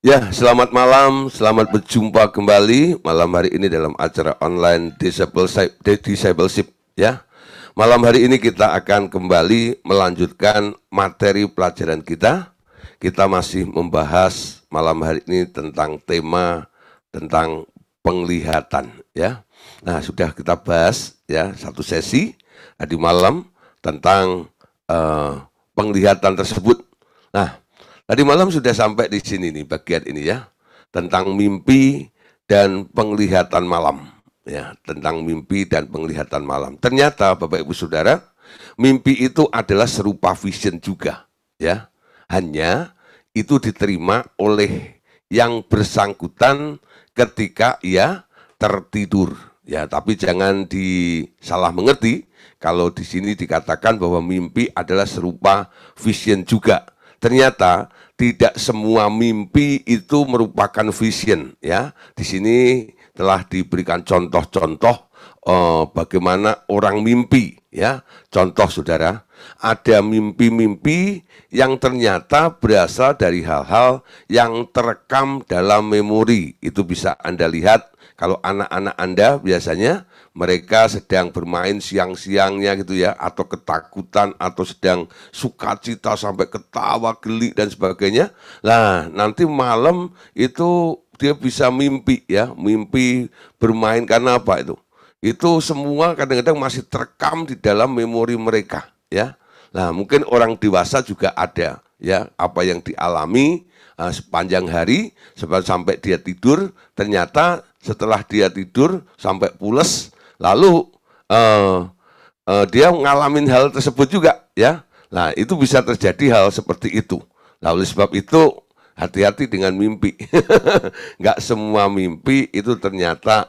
Ya, selamat malam, selamat berjumpa kembali malam hari ini dalam acara online Discipleship ya. Malam hari ini kita akan kembali melanjutkan materi pelajaran kita. Kita masih membahas malam hari ini tentang tema tentang penglihatan ya. Nah, sudah kita bahas ya satu sesi tadi malam tentang penglihatan tersebut. Nah, tadi malam sudah sampai di sini nih bagian ini ya, tentang mimpi dan penglihatan malam. Ya, tentang mimpi dan penglihatan malam. Ternyata Bapak Ibu Saudara, mimpi itu adalah serupa vision juga, ya. Hanya itu diterima oleh yang bersangkutan ketika ia tertidur. Ya, tapi jangan disalah mengerti kalau di sini dikatakan bahwa mimpi adalah serupa vision juga. Ternyata tidak semua mimpi itu merupakan vision ya. Di sini telah diberikan contoh-contoh bagaimana orang mimpi ya. Contoh Saudara, ada mimpi-mimpi yang ternyata berasal dari hal-hal yang terekam dalam memori. Itu bisa Anda lihat kalau anak-anak Anda biasanya mereka sedang bermain siang-siangnya gitu ya, atau ketakutan, atau sedang sukacita sampai ketawa, geli dan sebagainya. Nah, nanti malam itu dia bisa mimpi ya, mimpi bermain karena apa itu? Itu semua kadang-kadang masih terekam di dalam memori mereka ya. Nah, mungkin orang dewasa juga ada ya, apa yang dialami sepanjang hari sampai dia tidur, ternyata setelah dia tidur sampai pules, lalu dia ngalamin hal tersebut juga ya. Nah, itu bisa terjadi hal seperti itu. Nah, oleh sebab itu hati-hati dengan mimpi. Nggak semua mimpi itu ternyata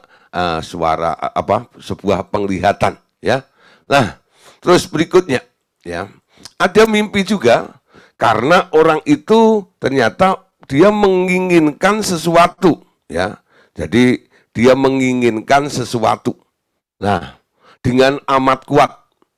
sebuah penglihatan ya. Nah, terus berikutnya ya. Ada mimpi juga karena orang itu ternyata dia menginginkan sesuatu ya. Jadi dia menginginkan sesuatu. Nah, dengan amat kuat.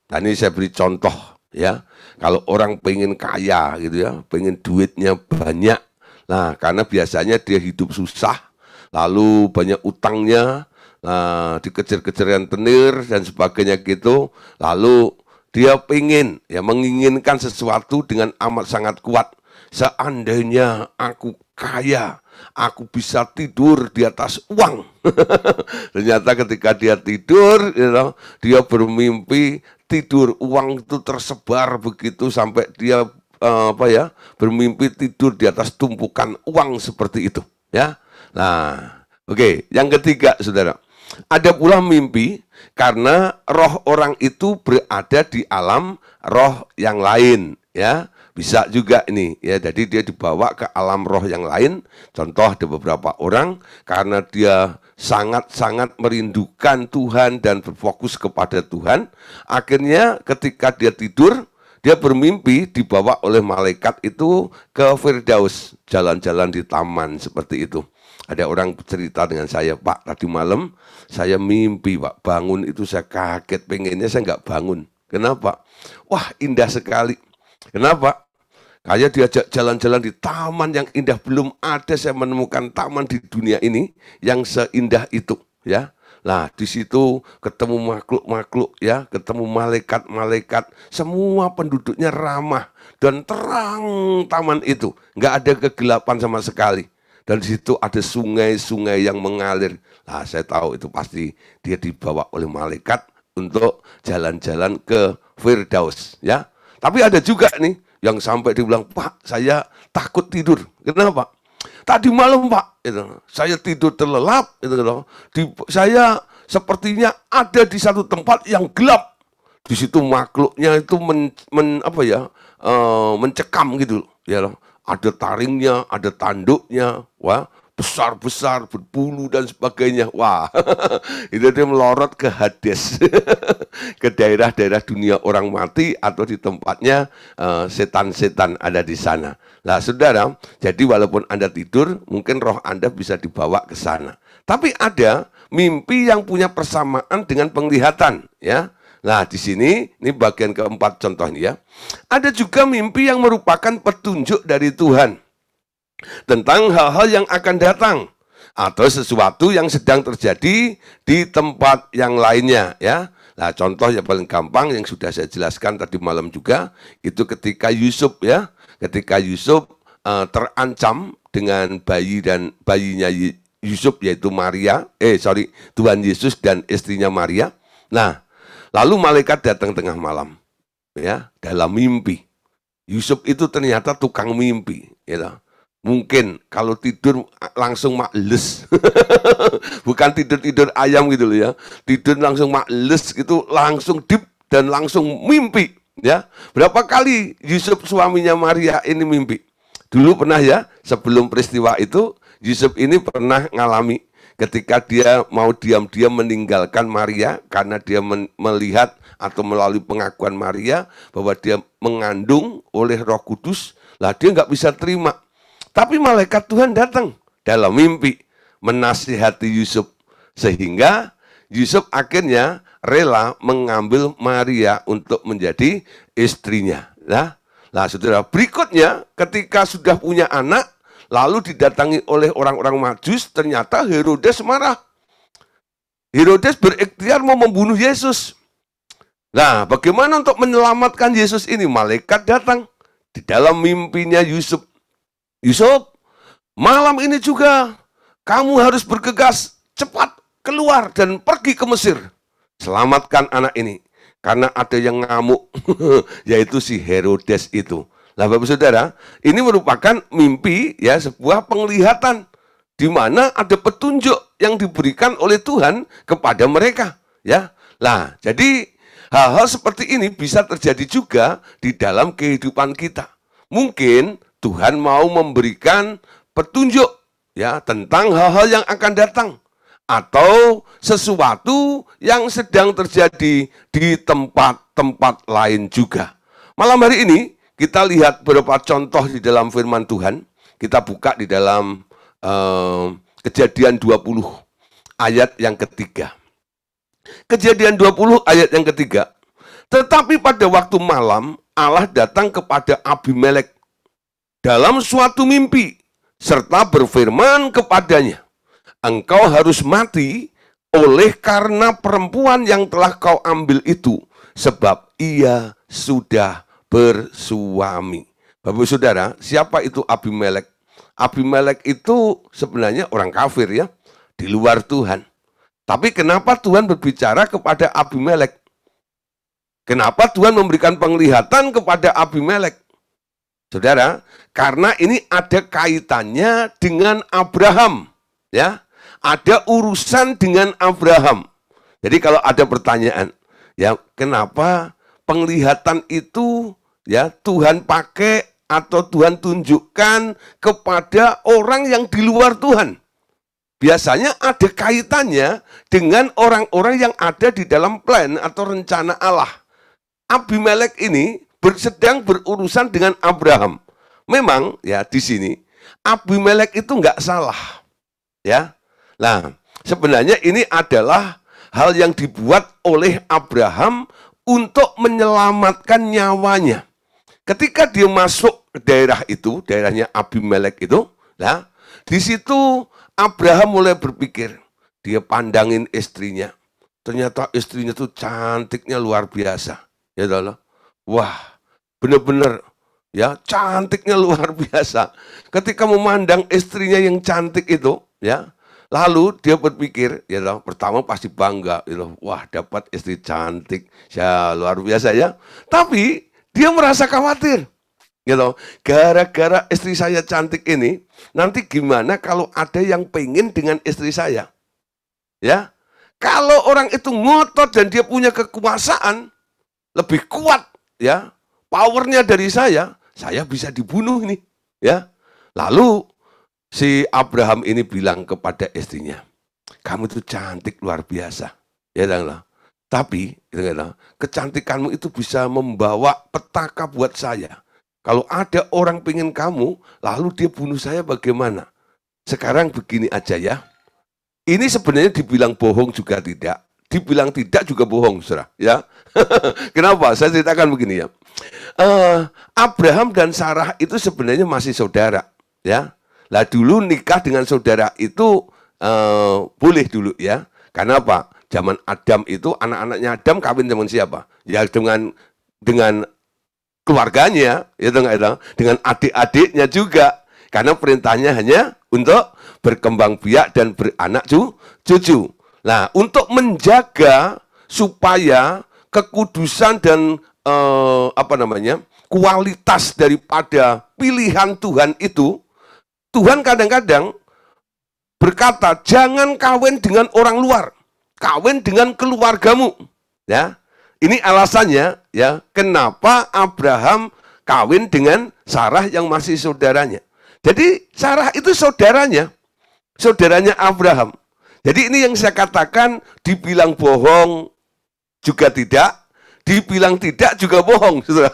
Nah, ini saya beri contoh ya. Kalau orang pengen kaya gitu ya, pengen duitnya banyak. Nah, karena biasanya dia hidup susah, lalu banyak utangnya, nah, dikejar-kejar rentenir dan sebagainya gitu. Lalu dia pengen ya menginginkan sesuatu dengan amat sangat kuat. Seandainya aku kaya, aku bisa tidur di atas uang. Ternyata ketika dia tidur, dia bermimpi tidur uang itu tersebar begitu sampai dia bermimpi tidur di atas tumpukan uang seperti itu. Ya, nah, oke. Yang ketiga, saudara, ada pula mimpi karena roh orang itu berada di alam roh yang lain. Ya, bisa juga ini ya, jadi dia dibawa ke alam roh yang lain. Contoh ada beberapa orang karena dia sangat-sangat merindukan Tuhan dan berfokus kepada Tuhan, akhirnya ketika dia tidur, dia bermimpi dibawa oleh malaikat itu ke Firdaus, jalan-jalan di taman seperti itu. Ada orang cerita dengan saya, Pak, tadi malam saya mimpi, Pak, bangun itu saya kaget, pengennya saya nggak bangun. Kenapa? Wah, indah sekali. Kenapa? Kayak diajak jalan-jalan di taman yang indah. Belum ada saya menemukan taman di dunia ini yang seindah itu, ya. Nah, di situ ketemu makhluk-makhluk, ya, ketemu malaikat-malaikat, semua penduduknya ramah dan terang taman itu, nggak ada kegelapan sama sekali. Dan di situ ada sungai-sungai yang mengalir. Nah, saya tahu itu pasti dia dibawa oleh malaikat untuk jalan-jalan ke Firdaus, ya. Tapi ada juga nih yang sampai dibilang, Pak, saya takut tidur. Kenapa? Tadi malam, Pak, saya tidur terlelap. Saya sepertinya ada di satu tempat yang gelap. Di situ makhluknya itu mencekam gitu, ya. Ada taringnya, ada tanduknya, wah, besar-besar, berbulu dan sebagainya. Wah, itu dia melorot ke Hades, ke daerah-daerah dunia orang mati atau di tempatnya setan-setan ada di sana. Nah, saudara, jadi walaupun Anda tidur, mungkin roh Anda bisa dibawa ke sana. Tapi ada mimpi yang punya persamaan dengan penglihatan, ya. Nah, di sini, ini bagian keempat contohnya ya. Ada juga mimpi yang merupakan petunjuk dari Tuhan. tentang hal-hal yang akan datang atau sesuatu yang sedang terjadi di tempat yang lainnya, ya. Nah, contoh yang paling gampang yang sudah saya jelaskan tadi malam juga itu ketika Yusuf, ya, ketika Yusuf terancam dengan bayinya Yusuf, yaitu Tuhan Yesus dan istrinya Maria. Nah, lalu malaikat datang tengah malam, ya, dalam mimpi. Yusuf itu ternyata tukang mimpi, gitu. Mungkin kalau tidur langsung makles, bukan tidur ayam gitu loh, ya. Tidur langsung makles gitu, langsung deep dan langsung mimpi, ya. Berapa kali Yusuf suaminya Maria ini mimpi? Dulu pernah, ya, sebelum peristiwa itu Yusuf ini pernah ngalami ketika dia mau diam-diam meninggalkan Maria karena dia melihat atau melalui pengakuan Maria bahwa dia mengandung oleh Roh Kudus. Lah dia nggak bisa terima. Tapi malaikat Tuhan datang dalam mimpi menasihati Yusuf sehingga Yusuf akhirnya rela mengambil Maria untuk menjadi istrinya. Nah, saudara, berikutnya ketika sudah punya anak lalu didatangi oleh orang-orang Majus, ternyata Herodes marah. Herodes berikhtiar mau membunuh Yesus. Nah, bagaimana untuk menyelamatkan Yesus ini? Malaikat datang di dalam mimpinya Yusuf. Yusuf, malam ini juga kamu harus bergegas, cepat keluar dan pergi ke Mesir. Selamatkan anak ini, karena ada yang ngamuk, yaitu si Herodes itu. Nah, Bapak Saudara, ini merupakan mimpi, ya, sebuah penglihatan di mana ada petunjuk yang diberikan oleh Tuhan kepada mereka, ya. Nah, jadi hal-hal seperti ini bisa terjadi juga di dalam kehidupan kita. Mungkin Tuhan mau memberikan petunjuk, ya, tentang hal-hal yang akan datang atau sesuatu yang sedang terjadi di tempat-tempat lain juga. Malam hari ini kita lihat beberapa contoh di dalam firman Tuhan. Kita buka di dalam Kejadian 20 ayat yang ketiga. Kejadian 20 ayat yang ketiga. Tetapi pada waktu malam Allah datang kepada Abimelek dalam suatu mimpi, serta berfirman kepadanya, engkau harus mati oleh karena perempuan yang telah kau ambil itu, sebab ia sudah bersuami. Bapak Saudara, siapa itu Abimelek? Abimelek itu sebenarnya orang kafir, ya, di luar Tuhan. Tapi kenapa Tuhan berbicara kepada Abimelek? Kenapa Tuhan memberikan penglihatan kepada Abimelek? Saudara, karena ini ada kaitannya dengan Abraham, ya. Ada urusan dengan Abraham. Jadi kalau ada pertanyaan, ya, kenapa penglihatan itu, ya, Tuhan pakai atau Tuhan tunjukkan kepada orang yang di luar Tuhan? Biasanya ada kaitannya dengan orang-orang yang ada di dalam plan atau rencana Allah. Abimelek ini sedang berurusan dengan Abraham. Memang, ya, di sini Abimelek itu nggak salah, ya. Nah, sebenarnya ini adalah hal yang dibuat oleh Abraham untuk menyelamatkan nyawanya. Ketika dia masuk ke daerah itu, daerahnya Abimelek itu, nah, di situ Abraham mulai berpikir, dia pandangin istrinya. Ternyata istrinya tuh cantiknya luar biasa, ya Allah. Wah, benar-benar, ya, cantiknya luar biasa. Ketika memandang istrinya yang cantik itu, ya, lalu dia berpikir, ya, pertama pasti bangga, ya, wah, dapat istri cantik, ya, luar biasa, ya. Tapi dia merasa khawatir, gitu. Gara-gara istri saya cantik ini, nanti gimana kalau ada yang pengen dengan istri saya? Ya, kalau orang itu ngotot dan dia punya kekuasaan lebih kuat, ya, powernya dari saya bisa dibunuh ini, ya. Lalu si Abraham ini bilang kepada istrinya, kamu itu cantik luar biasa, ya, lah. Tapi kecantikanmu itu bisa membawa petaka buat saya. Kalau ada orang pengen kamu, lalu dia bunuh saya bagaimana? Sekarang begini aja, ya. Ini sebenarnya dibilang bohong juga tidak, dibilang tidak juga bohong, saudara, ya. Kenapa? Saya ceritakan begini, ya. Abraham dan Sarah itu sebenarnya masih saudara, ya. Lah dulu nikah dengan saudara itu boleh dulu ya. Karena apa? Zaman Adam itu anak-anaknya Adam kawin dengan siapa? Ya dengan keluarganya, ya dengan adik-adiknya juga. Karena perintahnya hanya untuk berkembang biak dan beranak cucu. Nah, untuk menjaga supaya kekudusan dan kualitas daripada pilihan Tuhan itu, Tuhan kadang-kadang berkata, jangan kawin dengan orang luar, kawin dengan keluargamu. Ya, ini alasannya ya, kenapa Abraham kawin dengan Sarah yang masih saudaranya. Jadi Sarah itu saudaranya Abraham. Jadi ini yang saya katakan, dibilang bohong juga tidak, dibilang tidak juga bohong, saudara.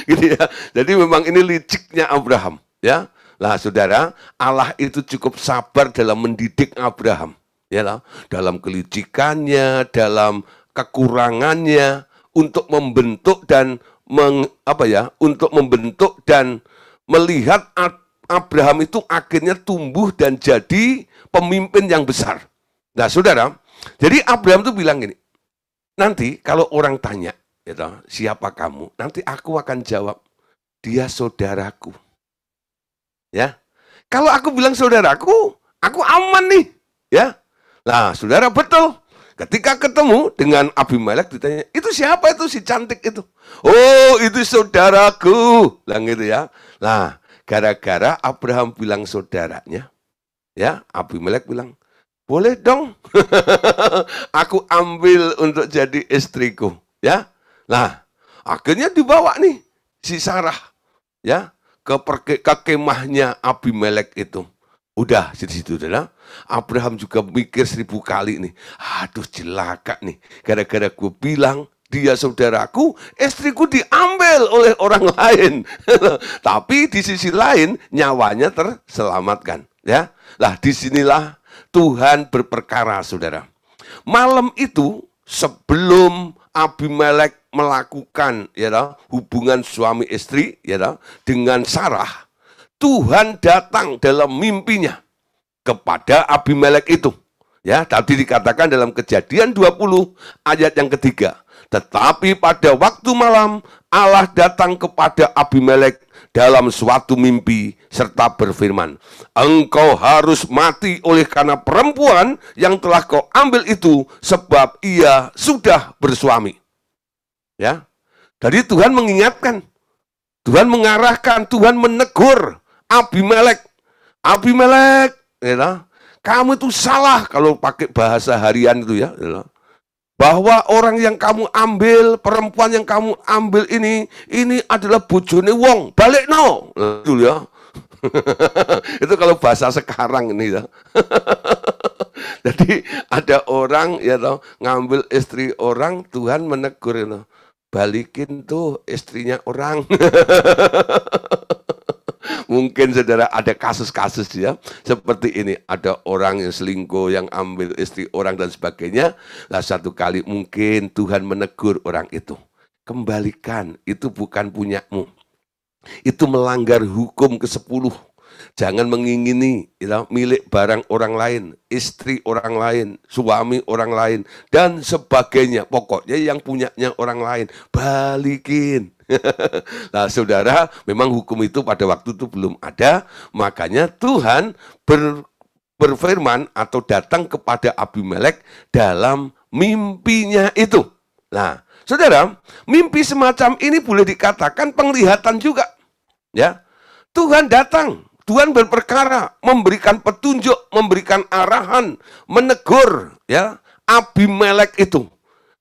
Gitu ya. Jadi memang ini liciknya Abraham, ya. Lah, saudara, Allah itu cukup sabar dalam mendidik Abraham, ya lah, dalam kelicikannya, dalam kekurangannya, untuk membentuk dan untuk membentuk dan melihat Abraham itu akhirnya tumbuh dan jadi pemimpin yang besar. Nah, saudara, jadi Abraham itu bilang gini, nanti kalau orang tanya, gitu, siapa kamu? Nanti aku akan jawab, dia saudaraku. Ya, kalau aku bilang saudaraku, aku aman nih. Ya, nah, saudara, betul. Ketika ketemu dengan Abimelek ditanya, itu siapa itu si cantik itu? Oh, itu saudaraku. Lah gitu ya. Nah, gara-gara Abraham bilang saudaranya, ya, Abimelek bilang, boleh dong, aku ambil untuk jadi istriku, ya. Nah, akhirnya dibawa nih si Sarah, ya, ke kemahnya Abimelek itu. Udah situ dah. Abraham juga mikir 1000 kali nih. Aduh, celaka nih. Gara-gara gue bilang dia saudaraku, istriku diambil oleh orang lain. Tapi di sisi lain nyawanya terselamatkan, ya. Lah, disinilah Tuhan berperkara, saudara. Malam itu sebelum Abimelek melakukan hubungan suami istri dengan Sarah, Tuhan datang dalam mimpinya kepada Abimelek itu. Ya, tadi dikatakan dalam Kejadian 20 ayat yang ketiga. Tetapi pada waktu malam Allah datang kepada Abimelek dalam suatu mimpi serta berfirman, engkau harus mati oleh karena perempuan yang telah kau ambil itu, sebab ia sudah bersuami. Ya, jadi Tuhan mengingatkan, Tuhan mengarahkan, Tuhan menegur Abimelek, kamu itu salah, kalau pakai bahasa harian itu ya, bahwa orang yang kamu ambil, perempuan yang kamu ambil ini adalah bojone wong, balik no, itu ya. Itu kalau bahasa sekarang ini ya. Jadi ada orang ngambil istri orang, Tuhan menegur balikin tuh istrinya orang. Mungkin saudara ada kasus-kasus ya seperti ini, ada orang yang selingkuh, yang ambil istri orang dan sebagainya. Lah, satu kali mungkin Tuhan menegur orang itu, kembalikan, itu bukan punyamu, itu melanggar hukum ke-10. Jangan mengingini milik barang orang lain, istri orang lain, suami orang lain, dan sebagainya. Pokoknya yang punyanya orang lain, balikin. Nah, saudara, memang hukum itu pada waktu itu belum ada, makanya Tuhan berfirman atau datang kepada Abimelek dalam mimpinya itu. Nah, saudara, mimpi semacam ini boleh dikatakan penglihatan juga. Ya, Tuhan datang, Tuhan berperkara, memberikan petunjuk, memberikan arahan, menegur Abimelek itu.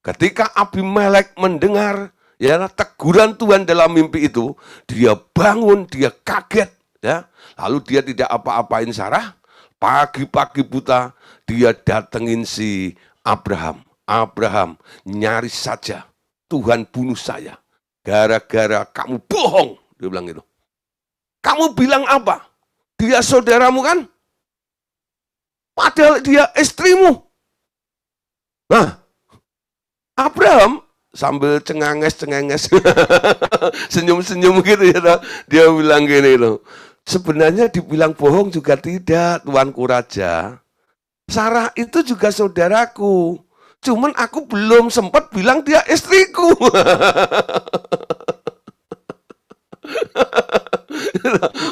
Ketika Abimelek mendengar teguran Tuhan dalam mimpi itu, dia bangun, dia kaget, lalu dia tidak apa-apain Sarah. Pagi-pagi buta dia datengin si Abraham. Abraham, nyaris saja Tuhan bunuh saya gara-gara kamu bohong, dia bilang gitu. Kamu bilang apa? Dia saudaramu kan? Padahal dia istrimu. Nah, Abraham sambil cengenges, senyum-senyum gitu ya, dia bilang gini, Sebenarnya dibilang bohong juga tidak, Tuanku Raja. Sarah itu juga saudaraku. Cuman aku belum sempat bilang dia istriku.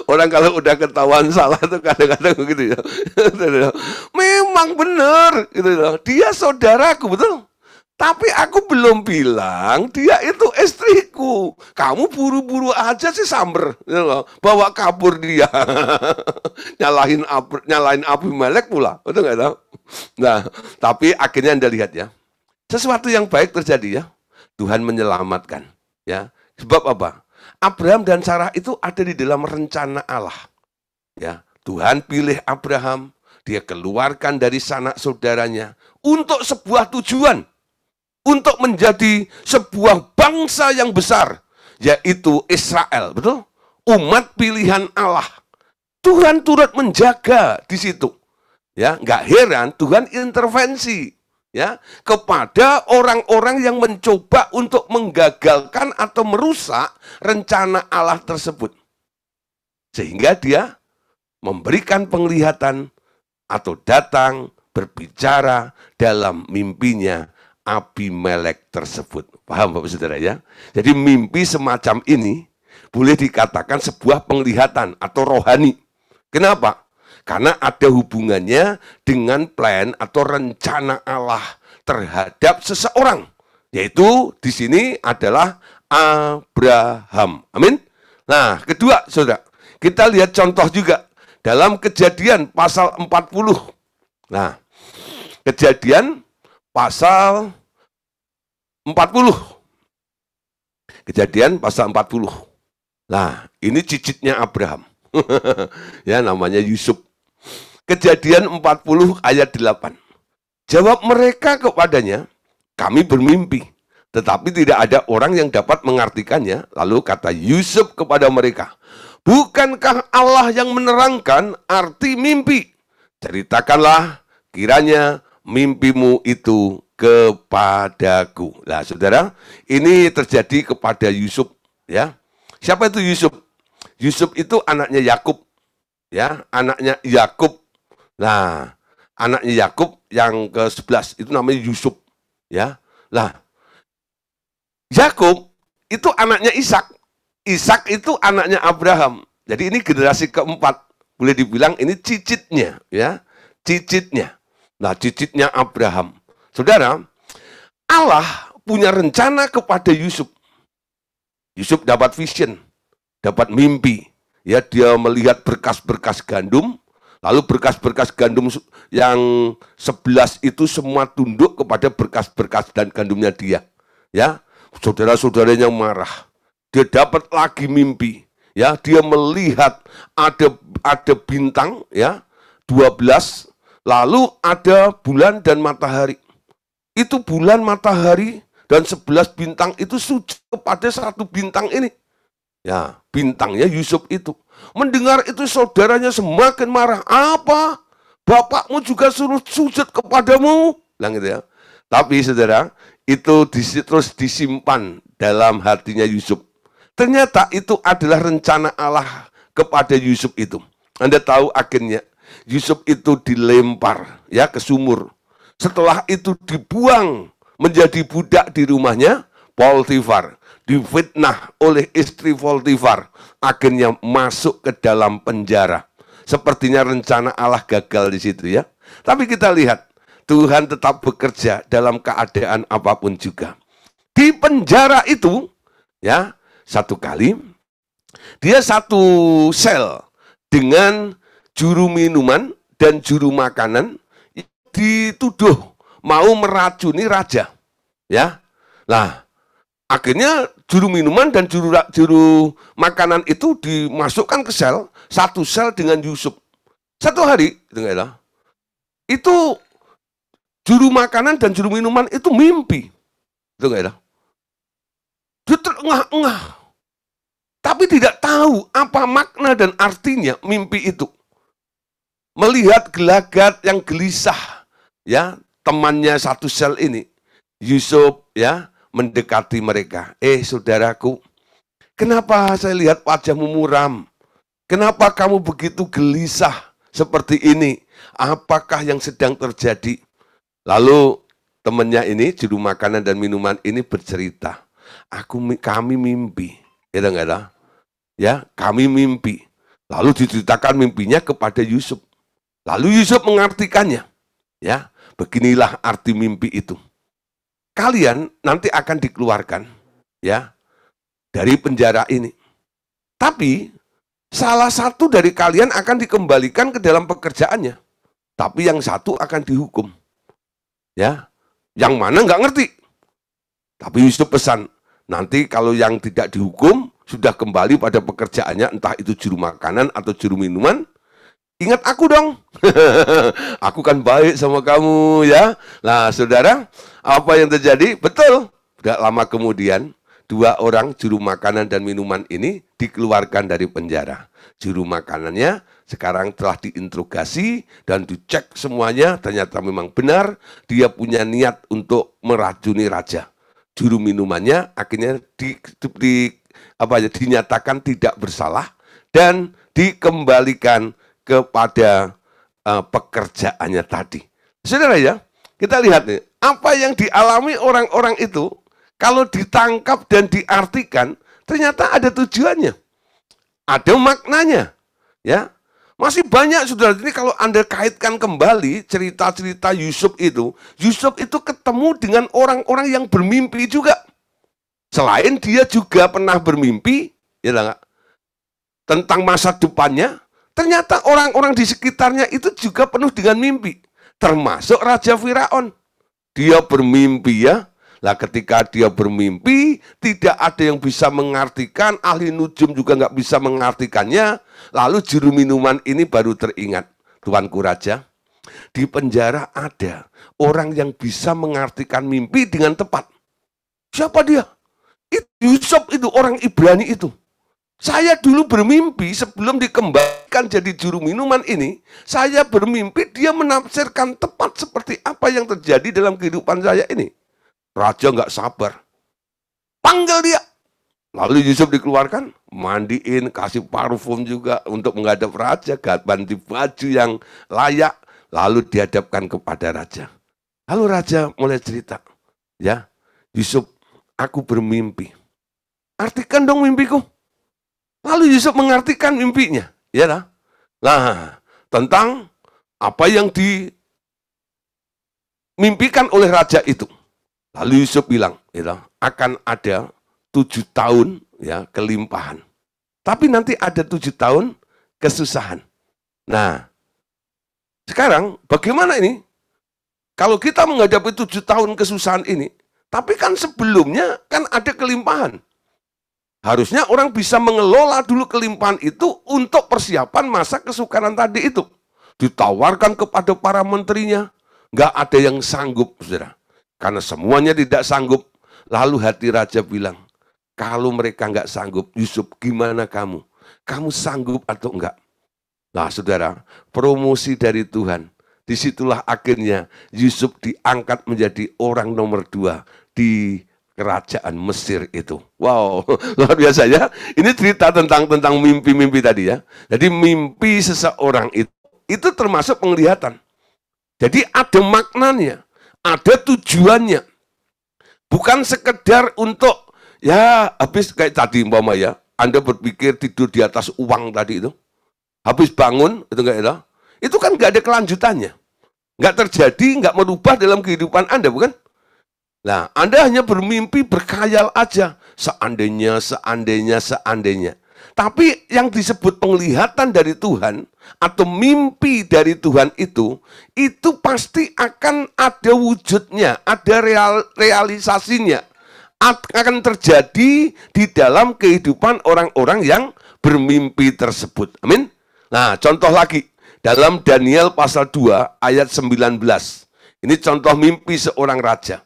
Orang kalau udah ketahuan salah tuh kadang-kadang begitu ya. Memang benar gitu loh. Dia saudaraku, betul. Tapi aku belum bilang dia itu istriku. Kamu buru-buru aja sih samber, gitu loh. Bawa kabur dia. nyalahin Abimelek pula, betul nggak tahu? Nah, tapi akhirnya Anda lihat ya, sesuatu yang baik terjadi ya. Tuhan menyelamatkan, ya. Sebab apa? Abraham dan Sarah itu ada di dalam rencana Allah. Ya, Tuhan pilih Abraham, dia keluarkan dari sanak saudaranya untuk sebuah tujuan, untuk menjadi sebuah bangsa yang besar, yaitu Israel, betul? Umat pilihan Allah. Tuhan turut menjaga di situ. Ya, nggak heran Tuhan intervensi ya kepada orang-orang yang mencoba untuk menggagalkan atau merusak rencana Allah tersebut. Sehingga dia memberikan penglihatan atau datang berbicara dalam mimpinya Abimelek tersebut. Paham Bapak Saudara ya? Jadi mimpi semacam ini boleh dikatakan sebuah penglihatan atau rohani. Kenapa? Karena ada hubungannya dengan plan atau rencana Allah terhadap seseorang. Yaitu di sini adalah Abraham. Amin. Nah, kedua Saudara, kita lihat contoh juga dalam Kejadian pasal 40. Nah, Kejadian pasal 40. Kejadian pasal 40. Nah, ini cicitnya Abraham. Ya, namanya Yusuf. Kejadian 40 ayat 8. Jawab mereka kepadanya, kami bermimpi, tetapi tidak ada orang yang dapat mengartikannya. Lalu kata Yusuf kepada mereka, bukankah Allah yang menerangkan arti mimpi? Ceritakanlah kiranya mimpimu itu kepadaku. Nah, Saudara, ini terjadi kepada Yusuf, ya. Siapa itu Yusuf? Yusuf itu anaknya Yakub, ya, anaknya Yakub. Nah, anaknya Yakub yang ke-11 itu namanya Yusuf, ya. Lah, Yakub itu anaknya Ishak. Ishak itu anaknya Abraham. Jadi ini generasi keempat. Boleh dibilang ini cicitnya, ya. Cicitnya. Nah, cicitnya Abraham. Saudara, Allah punya rencana kepada Yusuf. Yusuf dapat vision, dapat mimpi. Ya, dia melihat berkas-berkas gandum, lalu berkas-berkas gandum yang 11 itu semua tunduk kepada berkas-berkas dan gandumnya dia. Ya, saudara-saudaranya marah. Dia dapat lagi mimpi. Ya, dia melihat ada bintang, ya, 12, lalu ada bulan dan matahari. Itu bulan, matahari, dan 11 bintang itu sujud kepada satu bintang ini. Ya, bintangnya Yusuf itu. Mendengar itu saudaranya semakin marah. Apa? Bapakmu juga suruh sujud kepadamu? Bilang gitu ya. Tapi saudara, itu terus disimpan dalam hatinya Yusuf. Ternyata itu adalah rencana Allah kepada Yusuf itu. Anda tahu akhirnya Yusuf itu dilempar ya ke sumur. Setelah itu dibuang menjadi budak di rumahnya Potifar. Difitnah oleh istri Potifar. Akhirnya masuk ke dalam penjara. Sepertinya rencana Allah gagal di situ ya. Tapi kita lihat, Tuhan tetap bekerja dalam keadaan apapun juga. Di penjara itu, ya, satu kali, dia satu sel dengan juru minuman dan juru makanan dituduh mau meracuni raja, ya. Nah, akhirnya juru minuman dan juru makanan itu dimasukkan ke sel, satu sel dengan Yusuf. Satu hari, itu juru makanan dan juru minuman itu mimpi, dia terengah-engah, tapi tidak tahu apa makna dan artinya mimpi itu. Melihat gelagat yang gelisah, ya, temannya satu sel ini, Yusuf, ya, mendekati mereka. Saudaraku, kenapa saya lihat wajahmu muram? Kenapa kamu begitu gelisah seperti ini? Apakah yang sedang terjadi? Lalu temannya ini, juru makanan dan minuman ini bercerita. Kami mimpi. Ya, kami mimpi. Lalu diceritakan mimpinya kepada Yusuf. Lalu Yusuf mengartikannya. Ya, beginilah arti mimpi itu. Kalian nanti akan dikeluarkan, ya, dari penjara ini. Tapi salah satu dari kalian akan dikembalikan ke dalam pekerjaannya. Tapi yang satu akan dihukum. Ya, yang mana nggak ngerti. Tapi Yusuf pesan, nanti kalau yang tidak dihukum sudah kembali pada pekerjaannya, entah itu juru makanan atau juru minuman, ingat aku dong. Aku kan baik sama kamu, ya. Nah, saudara, apa yang terjadi? Betul. Tidak lama kemudian, dua orang juru makanan dan minuman ini dikeluarkan dari penjara. Juru makanannya sekarang telah diinterogasi dan dicek semuanya, ternyata memang benar dia punya niat untuk meracuni raja. Juru minumannya akhirnya dinyatakan tidak bersalah dan dikembalikan kepada pekerjaannya tadi. Saudara ya, kita lihat nih, apa yang dialami orang-orang itu kalau ditangkap dan diartikan ternyata ada tujuannya. Ada maknanya, ya. Masih banyak saudara, ini kalau Anda kaitkan kembali cerita-cerita Yusuf itu ketemu dengan orang-orang yang bermimpi juga. Selain dia juga pernah bermimpi, ya enggak, tentang masa depannya, ternyata orang-orang di sekitarnya itu juga penuh dengan mimpi. Termasuk Raja Firaun. Dia bermimpi ya. Lah ketika dia bermimpi, tidak ada yang bisa mengartikan, ahli nujum juga nggak bisa mengartikannya. Lalu juru minuman ini baru teringat, Tuanku Raja, di penjara ada orang yang bisa mengartikan mimpi dengan tepat. Siapa dia? Itu Yusuf, itu orang Ibrani itu. Saya dulu bermimpi sebelum dikembalikan jadi juru minuman ini, saya bermimpi dia menafsirkan tepat seperti apa yang terjadi dalam kehidupan saya ini. Raja nggak sabar, panggil dia. Lalu Yusuf dikeluarkan, mandiin, kasih parfum juga untuk menghadap raja, ganti baju yang layak, lalu dihadapkan kepada raja. Lalu raja mulai cerita, ya Yusuf, aku bermimpi. Artikan dong mimpiku. Lalu Yusuf mengartikan mimpinya, ya lah. Nah, tentang apa yang dimimpikan oleh raja itu. Lalu Yusuf bilang, ya, akan ada 7 tahun ya kelimpahan. Tapi nanti ada 7 tahun kesusahan. Nah, sekarang bagaimana ini? Kalau kita menghadapi 7 tahun kesusahan ini, tapi kan sebelumnya kan ada kelimpahan. Harusnya orang bisa mengelola dulu kelimpahan itu untuk persiapan masa kesukaran tadi itu. Ditawarkan kepada para menterinya, nggak ada yang sanggup, saudara. Karena semuanya tidak sanggup. Lalu hati raja bilang, kalau mereka nggak sanggup, Yusuf gimana kamu? Kamu sanggup atau enggak? Nah saudara, promosi dari Tuhan. Disitulah akhirnya Yusuf diangkat menjadi orang nomor 2 di kerajaan Mesir itu. Wow, luar biasa ya. Ini cerita tentang mimpi-mimpi tadi ya. Jadi mimpi seseorang itu termasuk penglihatan. Jadi ada maknanya. Ada tujuannya. Bukan sekedar untuk, ya habis kayak tadi umpama ya, Anda berpikir tidur di atas uang tadi itu. Habis bangun, itu kan nggak ada kelanjutannya. Nggak terjadi, nggak merubah dalam kehidupan Anda, bukan? Nah, Anda hanya bermimpi, berkhayal aja. Seandainya. Tapi yang disebut penglihatan dari Tuhan atau mimpi dari Tuhan itu pasti akan ada wujudnya, ada realisasinya. Akan terjadi di dalam kehidupan orang-orang yang bermimpi tersebut. Amin. Nah, contoh lagi. Dalam Daniel pasal 2 ayat 19. Ini contoh mimpi seorang raja.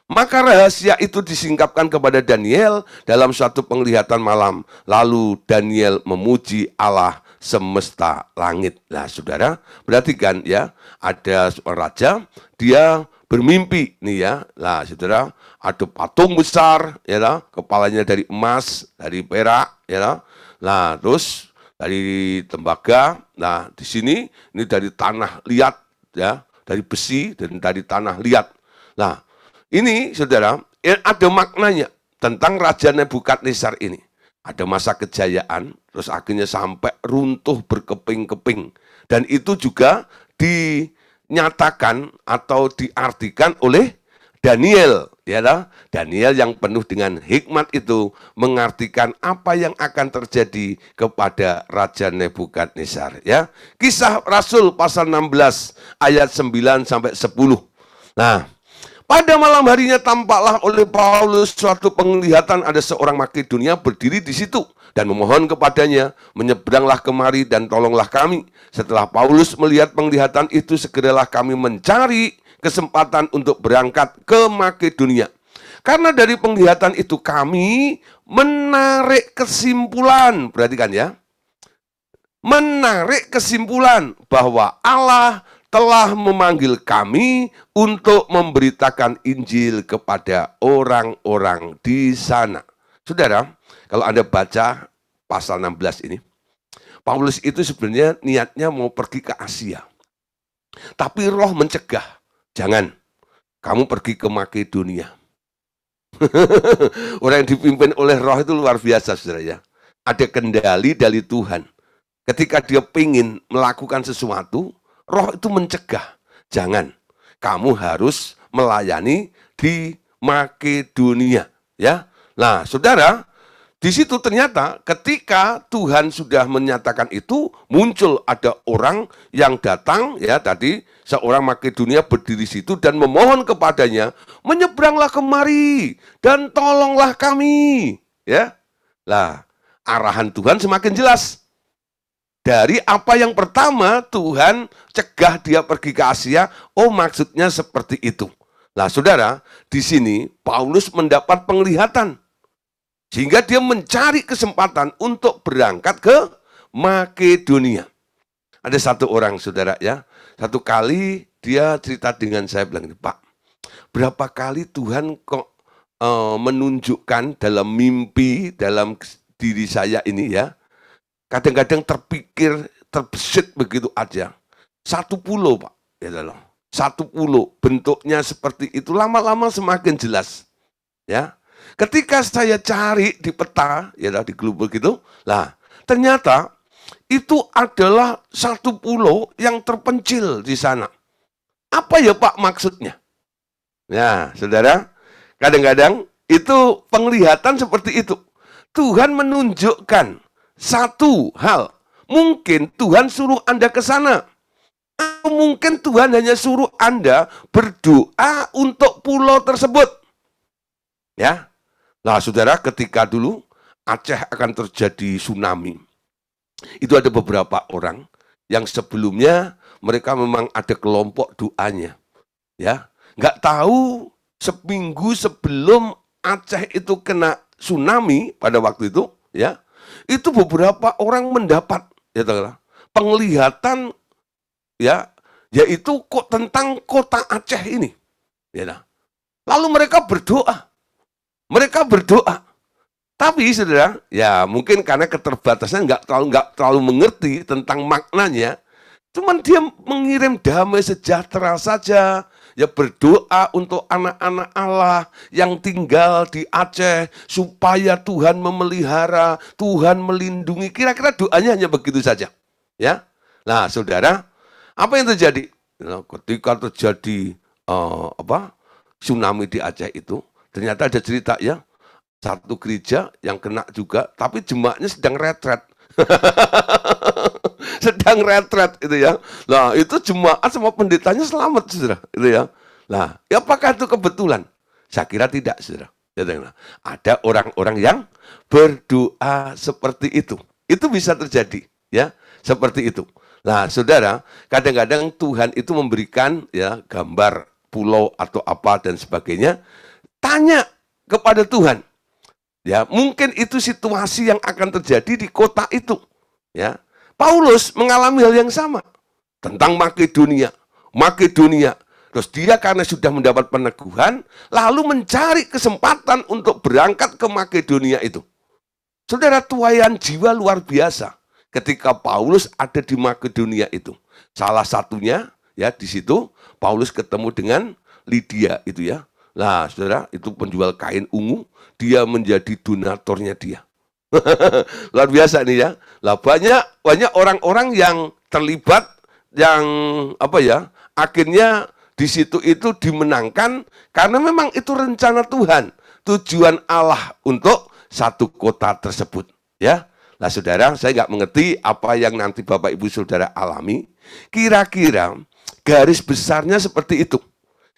Maka rahasia itu disingkapkan kepada Daniel dalam suatu penglihatan malam. Lalu Daniel memuji Allah semesta langit. Nah, saudara, berarti kan ya, ada seorang raja, dia bermimpi nih ya. Nah, saudara, ada patung besar ya, kepalanya dari emas, dari perak ya. Nah, terus dari tembaga. Nah, di sini ini dari tanah liat, ya, dari besi dan dari tanah liat. Nah, ini saudara, ada maknanya tentang Raja Nebukadnezar ini. Ada masa kejayaan, terus akhirnya sampai runtuh berkeping-keping. Dan itu juga dinyatakan atau diartikan oleh Daniel, ya lah. Daniel yang penuh dengan hikmat itu mengartikan apa yang akan terjadi kepada Raja Nebukadnezar, ya. Kisah Rasul pasal 16 ayat 9 sampai 10. Nah, pada malam harinya tampaklah oleh Paulus suatu penglihatan, ada seorang Makedonia berdiri di situ dan memohon kepadanya, menyeberanglah kemari dan tolonglah kami. Setelah Paulus melihat penglihatan itu, segeralah kami mencari kesempatan untuk berangkat ke Makedonia. Karena dari penglihatan itu kami menarik kesimpulan, perhatikan ya, menarik kesimpulan bahwa Allah telah memanggil kami untuk memberitakan Injil kepada orang-orang di sana. Saudara, kalau Anda baca pasal 16 ini, Paulus itu sebenarnya niatnya mau pergi ke Asia. Tapi roh mencegah. Jangan, kamu pergi ke Makedonia. Orang yang dipimpin oleh roh itu luar biasa, saudara ya. Ada kendali dari Tuhan. Ketika dia ingin melakukan sesuatu, roh itu mencegah. Jangan, kamu harus melayani di Makedonia. Ya, nah saudara, di situ ternyata ketika Tuhan sudah menyatakan itu, muncul ada orang yang datang, ya tadi seorang Makedonia berdiri situ dan memohon kepadanya, menyeberanglah kemari dan tolonglah kami. Ya, lah arahan Tuhan semakin jelas. Dari apa yang pertama Tuhan cegah dia pergi ke Asia, oh maksudnya seperti itu. Nah saudara, di sini Paulus mendapat penglihatan. Sehingga dia mencari kesempatan untuk berangkat ke Makedonia. Ada satu orang saudara ya, satu kali dia cerita dengan saya, bilang, Pak, berapa kali Tuhan kok menunjukkan dalam mimpi, dalam diri saya ini ya, kadang-kadang terpikir, terbesit begitu aja. Satu pulau Pak, ya loh. Satu pulau, bentuknya seperti itu, lama-lama semakin jelas. Ya. Ketika saya cari di peta, ya di Global gitu, lah ternyata itu adalah satu pulau yang terpencil di sana. Apa ya Pak maksudnya? Ya, saudara, kadang-kadang itu penglihatan seperti itu. Tuhan menunjukkan satu hal. Mungkin Tuhan suruh Anda ke sana. Atau mungkin Tuhan hanya suruh Anda berdoa untuk pulau tersebut. Ya. Nah, saudara, ketika dulu Aceh akan terjadi tsunami, itu ada beberapa orang yang sebelumnya mereka memang ada kelompok doanya, ya, nggak tahu seminggu sebelum Aceh itu kena tsunami pada waktu itu, ya, itu beberapa orang mendapat, ya, penglihatan, ya, yaitu kok tentang kota Aceh ini, ya, lalu mereka berdoa. Mereka berdoa, tapi saudara, ya mungkin karena keterbatasan nggak terlalu mengerti tentang maknanya, cuman dia mengirim damai sejahtera saja, ya berdoa untuk anak-anak Allah yang tinggal di Aceh supaya Tuhan memelihara, Tuhan melindungi. Kira-kira doanya hanya begitu saja, ya. Nah, saudara, apa yang terjadi? Ketika terjadi tsunami di Aceh itu. Ternyata ada cerita ya, satu gereja yang kena juga, tapi jemaatnya sedang retret. Sedang retret itu ya. Nah, itu jemaat sama pendetanya selamat, saudara. Itu ya. Nah, apakah itu kebetulan? Saya kira tidak, saudara. Ada orang-orang yang berdoa seperti itu. Itu bisa terjadi, ya, seperti itu. Nah, saudara, kadang-kadang Tuhan itu memberikan ya gambar pulau atau apa dan sebagainya. Tanya kepada Tuhan. Ya, mungkin itu situasi yang akan terjadi di kota itu. Ya. Paulus mengalami hal yang sama tentang Makedonia. Terus dia karena sudah mendapat peneguhan, lalu mencari kesempatan untuk berangkat ke Makedonia itu. Saudara, tuaian jiwa luar biasa. ketika Paulus ada di Makedonia itu. Salah satunya ya di situ Paulus ketemu dengan Lydia itu ya. Nah, saudara, itu penjual kain ungu, dia menjadi donaturnya dia. Luar biasa nih ya. Lah banyak orang-orang yang terlibat yang apa ya? Akhirnya di situ itu dimenangkan karena memang itu rencana Tuhan, tujuan Allah untuk satu kota tersebut, ya. Nah, saudara, saya nggak mengerti apa yang nanti Bapak Ibu Saudara alami. Kira-kira garis besarnya seperti itu.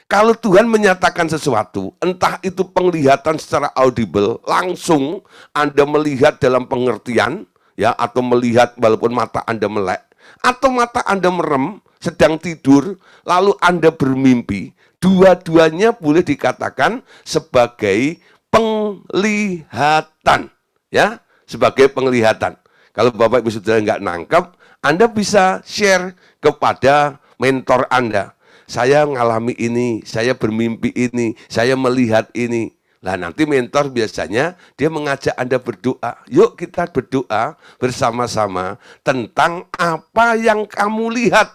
Kalau Tuhan menyatakan sesuatu, entah itu penglihatan secara audible, langsung Anda melihat dalam pengertian, ya, atau melihat walaupun mata Anda melek, atau mata Anda merem, sedang tidur, lalu Anda bermimpi, dua-duanya boleh dikatakan sebagai penglihatan, ya, sebagai penglihatan. Kalau Bapak Ibu Saudara nggak nangkep, Anda bisa share kepada mentor Anda. Saya mengalami ini, saya bermimpi ini, saya melihat ini. Nah, nanti mentor biasanya dia mengajak Anda berdoa. Yuk kita berdoa bersama-sama tentang apa yang kamu lihat.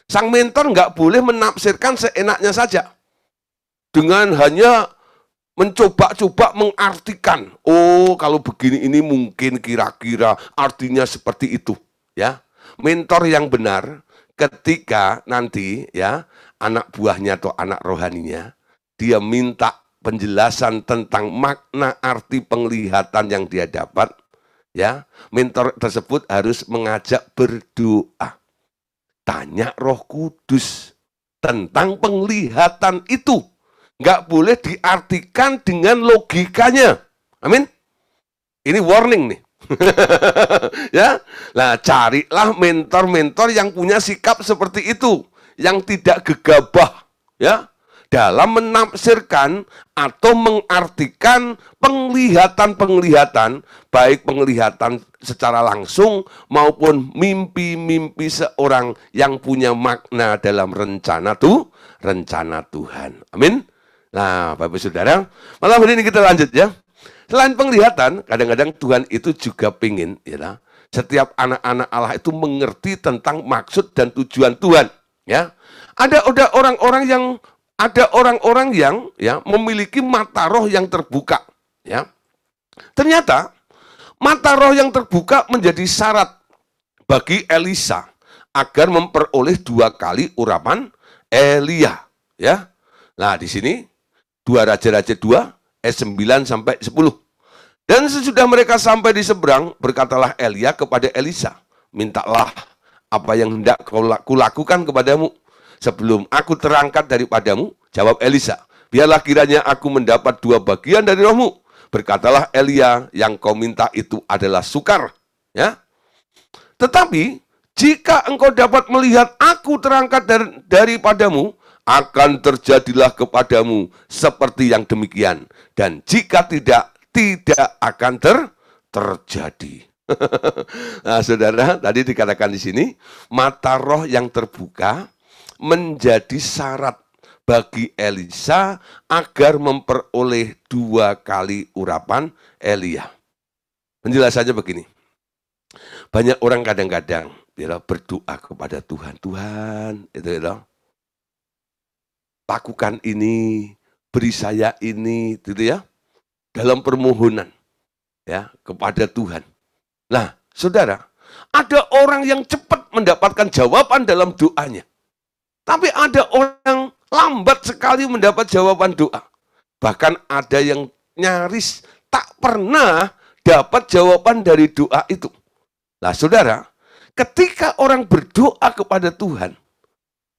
Sang mentor nggak boleh menafsirkan seenaknya saja. Dengan hanya mencoba-coba mengartikan. Oh, kalau begini ini mungkin kira-kira artinya seperti itu. Ya, mentor yang benar ketika nanti ya anak buahnya atau anak rohaninya dia minta penjelasan tentang makna arti penglihatan yang dia dapat, ya, mentor tersebut harus mengajak berdoa. Tanya Roh Kudus tentang penglihatan itu. Nggak boleh diartikan dengan logikanya. Amin. Ini warning nih. Ya, nah carilah mentor-mentor yang punya sikap seperti itu, yang tidak gegabah, ya, dalam menafsirkan atau mengartikan penglihatan-penglihatan, baik penglihatan secara langsung maupun mimpi-mimpi seorang yang punya makna dalam rencana Tuhan. Amin. Nah, Bapak Saudara, malam hari ini kita lanjut ya. Selain penglihatan, kadang-kadang Tuhan itu juga pingin, ya, setiap anak-anak Allah itu mengerti tentang maksud dan tujuan Tuhan. Ya, ada orang-orang yang ya memiliki mata roh yang terbuka. Ya, ternyata mata roh yang terbuka menjadi syarat bagi Elisa agar memperoleh 2 kali urapan Elia. Ya, nah di sini 2 Raja-Raja 2 ayat 9 sampai 10. Dan sesudah mereka sampai di seberang, berkatalah Elia kepada Elisa, mintalah apa yang hendak kulakukan kepadamu sebelum aku terangkat daripadamu. Jawab Elisa, biarlah kiranya aku mendapat 2 bagian dari rohmu. Berkatalah Elia, yang kau minta itu adalah sukar. Ya. Tetapi jika engkau dapat melihat aku terangkat daripadamu, akan terjadilah kepadamu seperti yang demikian. Dan jika tidak akan terjadi. Nah, saudara, tadi dikatakan di sini, mata roh yang terbuka menjadi syarat bagi Elisa agar memperoleh 2 kali urapan Elia. Penjelasannya begini. Banyak orang kadang-kadang berdoa kepada Tuhan. Tuhan, itu ya, lakukan ini, beri saya ini, gitu ya. Dalam permohonan ya kepada Tuhan. Nah, saudara, ada orang yang cepat mendapatkan jawaban dalam doanya. Tapi ada orang lambat sekali mendapat jawaban doa. Bahkan ada yang nyaris tak pernah dapat jawaban dari doa itu. Nah, saudara, ketika orang berdoa kepada Tuhan,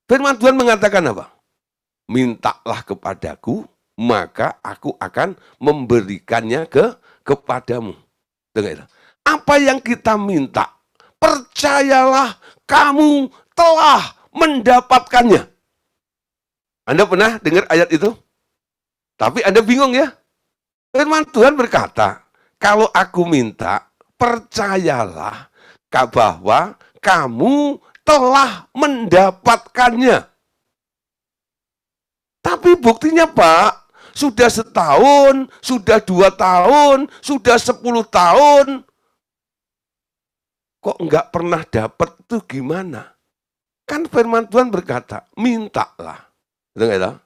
firman Tuhan mengatakan apa? Mintalah kepadaku, maka aku akan memberikannya kepadamu. Dengar, apa yang kita minta, percayalah kamu telah mendapatkannya. Anda pernah dengar ayat itu? Tapi Anda bingung ya? Firman Tuhan berkata, kalau aku minta, percayalah bahwa kamu telah mendapatkannya. Tapi buktinya, Pak, sudah 1 tahun, sudah 2 tahun, sudah 10 tahun. kok nggak pernah dapat tuh gimana? Kan firman Tuhan berkata, mintalah. Betul nggak tahu?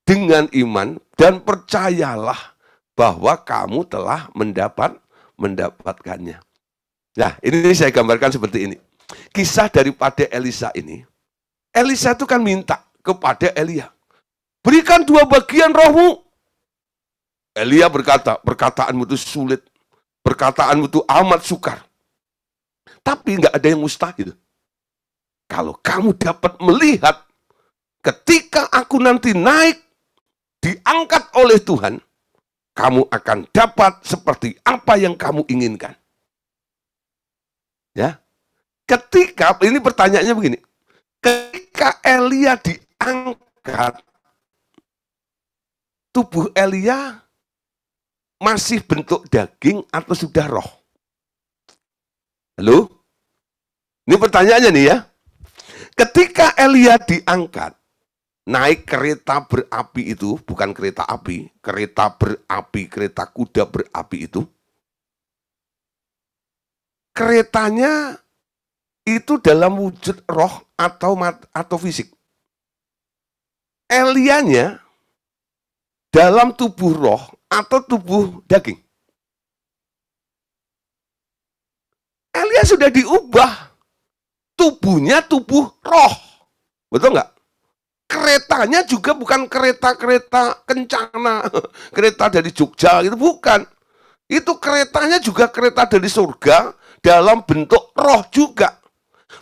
Dengan iman dan percayalah bahwa kamu telah mendapatkannya. Nah, ini saya gambarkan seperti ini. Kisah daripada Elisa ini. Elisa itu kan minta kepada Elia, berikan 2 bagian rohmu. Elia berkata, perkataanmu itu sulit, perkataanmu itu amat sukar. Tapi nggak ada yang mustahil. Kalau kamu dapat melihat ketika aku nanti naik, diangkat oleh Tuhan, kamu akan dapat seperti apa yang kamu inginkan. Ya, ketika, ini pertanyaannya begini, ketika Elia diangkat, tubuh Elia masih bentuk daging atau sudah roh? Halo? Ini pertanyaannya nih ya. Ketika Elia diangkat, naik kereta berapi itu, bukan kereta api, kereta berapi, kereta kuda berapi itu, keretanya itu dalam wujud roh atau fisik. Elianya dalam tubuh roh atau tubuh daging. Elia sudah diubah. Tubuhnya tubuh roh. Betul nggak? Keretanya juga bukan kereta-kereta kencana, kereta dari Jogja gitu, bukan. Itu keretanya juga kereta dari surga dalam bentuk roh juga.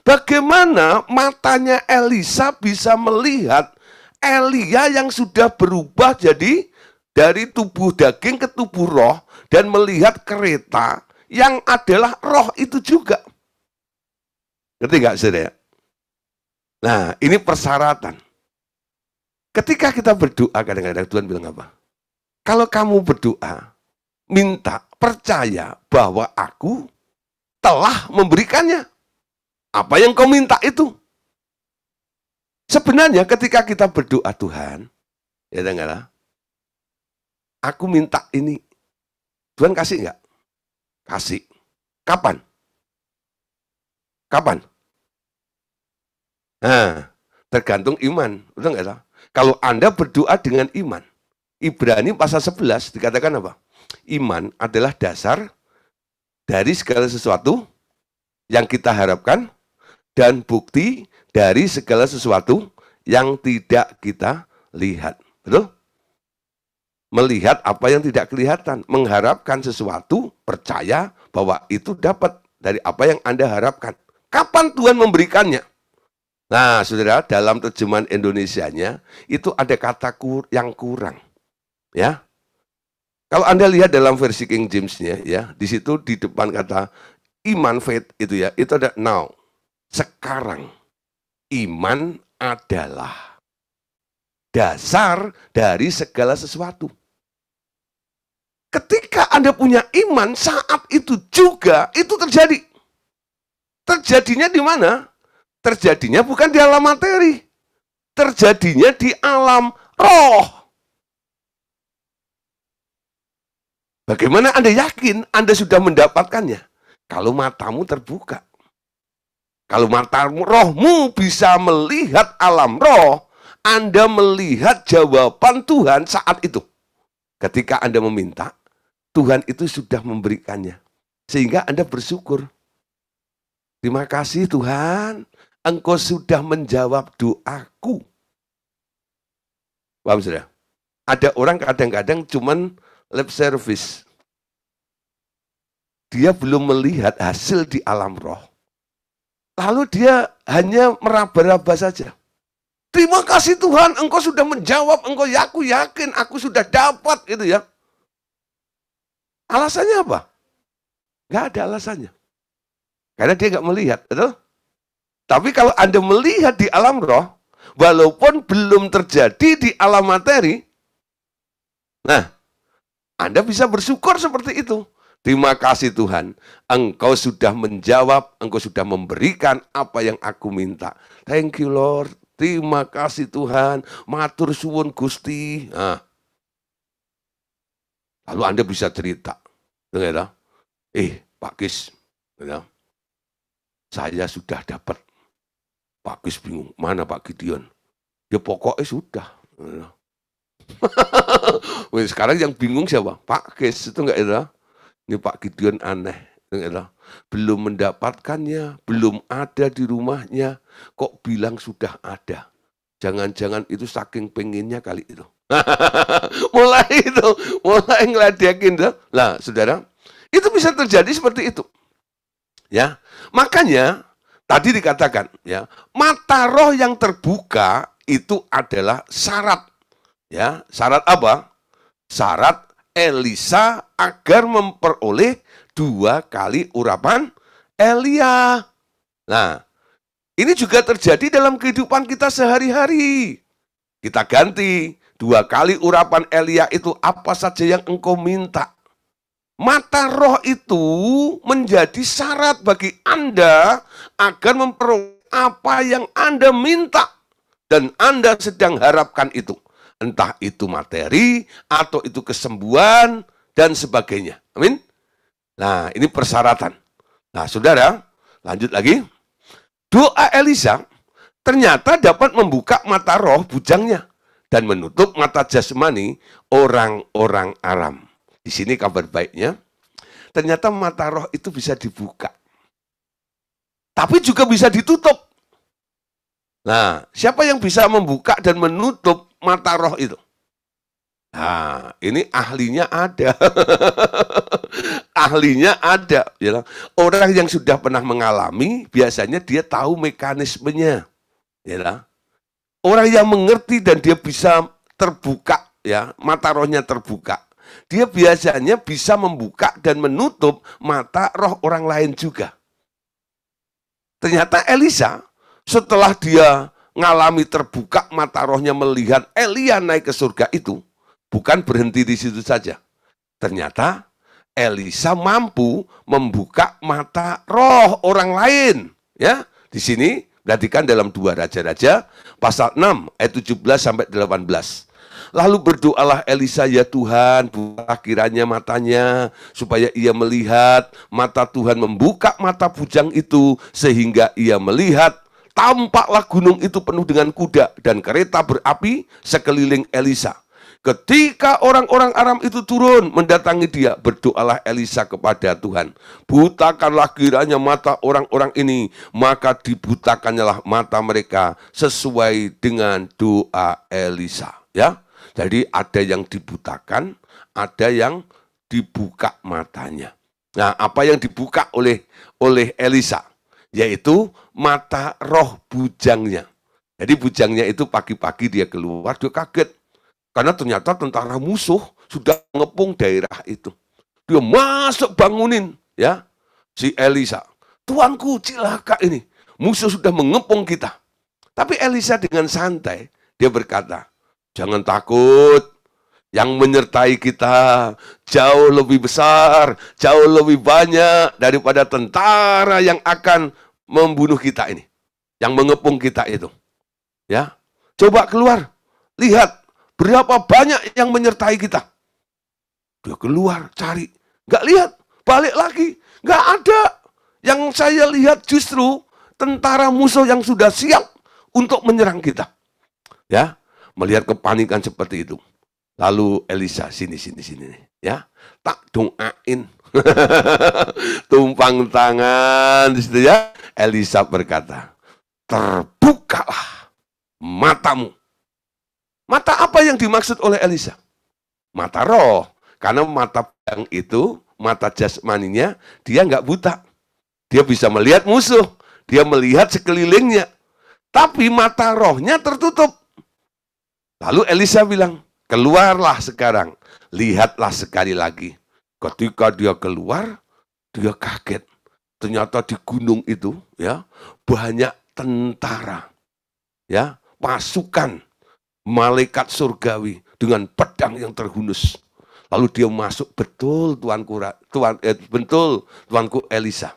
Bagaimana matanya Elisa bisa melihat Elia yang sudah berubah jadi dari tubuh daging ke tubuh roh dan melihat kereta yang adalah roh itu juga. Ngerti nggak, saudara? Nah, ini persyaratan. Ketika kita berdoa, kadang-kadang Tuhan bilang apa? Kalau kamu berdoa, minta, percaya bahwa aku telah memberikannya. Apa yang kau minta itu? Sebenarnya ketika kita berdoa, Tuhan, ya dengarlah, aku minta ini. Tuhan kasih nggak? Kasih. Kapan? Kapan? Nah, tergantung iman. Betul nggak? Kalau Anda berdoa dengan iman, Ibrani pasal 11 dikatakan apa? Iman adalah dasar dari segala sesuatu yang kita harapkan dan bukti dari segala sesuatu yang tidak kita lihat. Betul? Melihat apa yang tidak kelihatan, mengharapkan sesuatu, percaya bahwa itu dapat dari apa yang Anda harapkan. Kapan Tuhan memberikannya? Nah, saudara, dalam terjemahan Indonesianya itu ada kata yang kurang. Ya, kalau Anda lihat dalam versi King James-nya, ya, di situ di depan kata iman, faith itu ya, itu ada now. Sekarang, iman adalah dasar dari segala sesuatu. Ketika Anda punya iman, saat itu juga itu terjadi. Terjadinya di mana? Terjadinya bukan di alam materi. Terjadinya di alam roh. Bagaimana Anda yakin Anda sudah mendapatkannya? Kalau matamu terbuka. Kalau matamu, rohmu bisa melihat alam roh, Anda melihat jawaban Tuhan saat itu. Ketika Anda meminta, Tuhan itu sudah memberikannya. Sehingga Anda bersyukur. Terima kasih Tuhan, Engkau sudah menjawab doaku. Paham sudah? Ada orang kadang-kadang cuman lip service. Dia belum melihat hasil di alam roh. Lalu dia hanya meraba-raba saja. Terima kasih Tuhan, Engkau sudah menjawab, aku yakin, aku sudah dapat, gitu ya. Alasannya apa? Nggak ada alasannya. Karena dia nggak melihat, betul? Tapi kalau Anda melihat di alam roh, walaupun belum terjadi di alam materi, nah, Anda bisa bersyukur seperti itu. Terima kasih Tuhan, Engkau sudah menjawab, Engkau sudah memberikan apa yang aku minta. Thank you Lord, terima kasih Tuhan, matur suwun Gusti. Nah, lalu Anda bisa cerita, dengar, Pak Kis, Saya sudah dapat. Pak Kis bingung, mana Pak Gideon? Ya pokoknya sudah. Sekarang yang bingung siapa? Pak Kis, itu enggak itu. Ini Pak Gideon aneh. Belum mendapatkannya, belum ada di rumahnya, kok bilang sudah ada. Jangan-jangan itu saking pengennya kali itu. mulai ngeladekin tuh. Lah, saudara, itu bisa terjadi seperti itu. Ya, makanya tadi dikatakan, ya, mata roh yang terbuka itu adalah syarat. Ya, syarat apa? Syarat Elisa agar memperoleh 2 kali urapan Elia. Nah, ini juga terjadi dalam kehidupan kita sehari-hari. Kita ganti 2 kali urapan Elia itu apa saja yang engkau minta. Mata roh itu menjadi syarat bagi Anda agar memperoleh apa yang Anda minta dan Anda sedang harapkan itu. Entah itu materi atau itu kesembuhan dan sebagainya. Amin. Nah, ini persyaratan. Nah, saudara, lanjut lagi. Doa Elisa ternyata dapat membuka mata roh bujangnya dan menutup mata jasmani orang-orang Aram. Di sini kabar baiknya, ternyata mata roh itu bisa dibuka. Tapi juga bisa ditutup. Nah, siapa yang bisa membuka dan menutup mata roh itu? Nah, ini ahlinya ada. Ahlinya ada. Ya. Orang yang sudah pernah mengalami, biasanya dia tahu mekanismenya. Ya. Orang yang mengerti dan dia bisa terbuka, ya, mata rohnya terbuka. Dia biasanya bisa membuka dan menutup mata roh orang lain juga. Ternyata Elisa, setelah dia ngalami terbuka mata rohnya melihat Elia naik ke surga itu, bukan berhenti di situ saja. Ternyata Elisa mampu membuka mata roh orang lain. Ya, di sini perhatikan dalam 2 Raja-Raja pasal 6 ayat 17 sampai 18. Lalu berdoalah Elisa, ya Tuhan, buka kiranya matanya supaya ia melihat. Mata Tuhan membuka mata bujang itu sehingga ia melihat. Tampaklah gunung itu penuh dengan kuda dan kereta berapi sekeliling Elisa. Ketika orang-orang Aram itu turun mendatangi dia, berdoalah Elisa kepada Tuhan. Butakanlah kiranya mata orang-orang ini, maka dibutakannya mata mereka sesuai dengan doa Elisa. Ya, jadi ada yang dibutakan, ada yang dibuka matanya. Nah, apa yang dibuka oleh Elisa? Yaitu mata roh bujangnya. Jadi bujangnya itu pagi-pagi dia keluar, dia kaget. Karena ternyata tentara musuh sudah mengepung daerah itu. Dia masuk bangunin, ya, si Elisa. Tuanku, cilaka ini. Musuh sudah mengepung kita. Tapi Elisa dengan santai, dia berkata, jangan takut. Yang menyertai kita jauh lebih besar, jauh lebih banyak daripada tentara yang akan membunuh kita ini. Yang mengepung kita itu. Ya, coba keluar, lihat. Berapa banyak yang menyertai kita? Dia keluar, cari. Nggak lihat, balik lagi. Nggak ada. Yang saya lihat justru tentara musuh yang sudah siap untuk menyerang kita. Ya, melihat kepanikan seperti itu. Lalu Elisa, sini. Ya, tak doain. Tumpang tangan. Di situ ya, Elisa berkata, terbukalah matamu. Mata apa yang dimaksud oleh Elisa? Mata roh. Karena mata yang itu, mata jasmaninya, dia nggak buta. Dia bisa melihat musuh. Dia melihat sekelilingnya. Tapi mata rohnya tertutup. Lalu Elisa bilang, keluarlah sekarang. Lihatlah sekali lagi. Ketika dia keluar, dia kaget. Ternyata di gunung itu, ya, banyak tentara. Ya, pasukan malaikat surgawi dengan pedang yang terhunus. Lalu dia masuk, betul tuanku Elisa.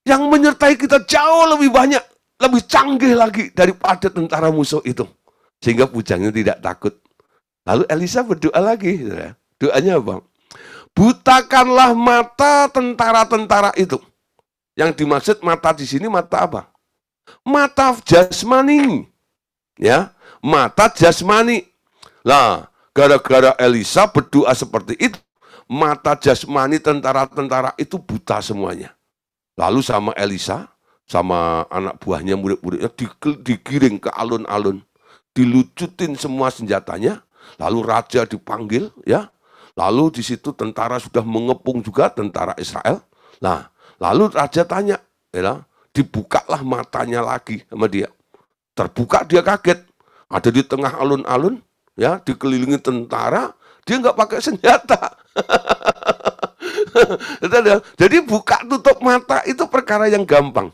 Yang menyertai kita jauh lebih banyak, lebih canggih lagi daripada tentara musuh itu. Sehingga bujangnya tidak takut. Lalu Elisa berdoa lagi. Doanya apa? Butakanlah mata tentara-tentara itu. Yang dimaksud mata di sini mata apa? Mata jasmani. Ya, mata jasmani. Lah, gara-gara Elisa berdoa seperti itu, mata jasmani tentara-tentara itu buta semuanya. Lalu sama Elisa, sama anak buahnya, murid-muridnya digiring ke alun-alun, dilucutin semua senjatanya, lalu raja dipanggil, ya. Lalu di situ tentara sudah mengepung juga, tentara Israel. Nah, lalu raja tanya, ya, dibukalah matanya lagi sama dia. Terbuka, dia kaget. Ada di tengah alun-alun, ya, dikelilingi tentara, dia nggak pakai senjata. Jadi buka tutup mata itu perkara yang gampang.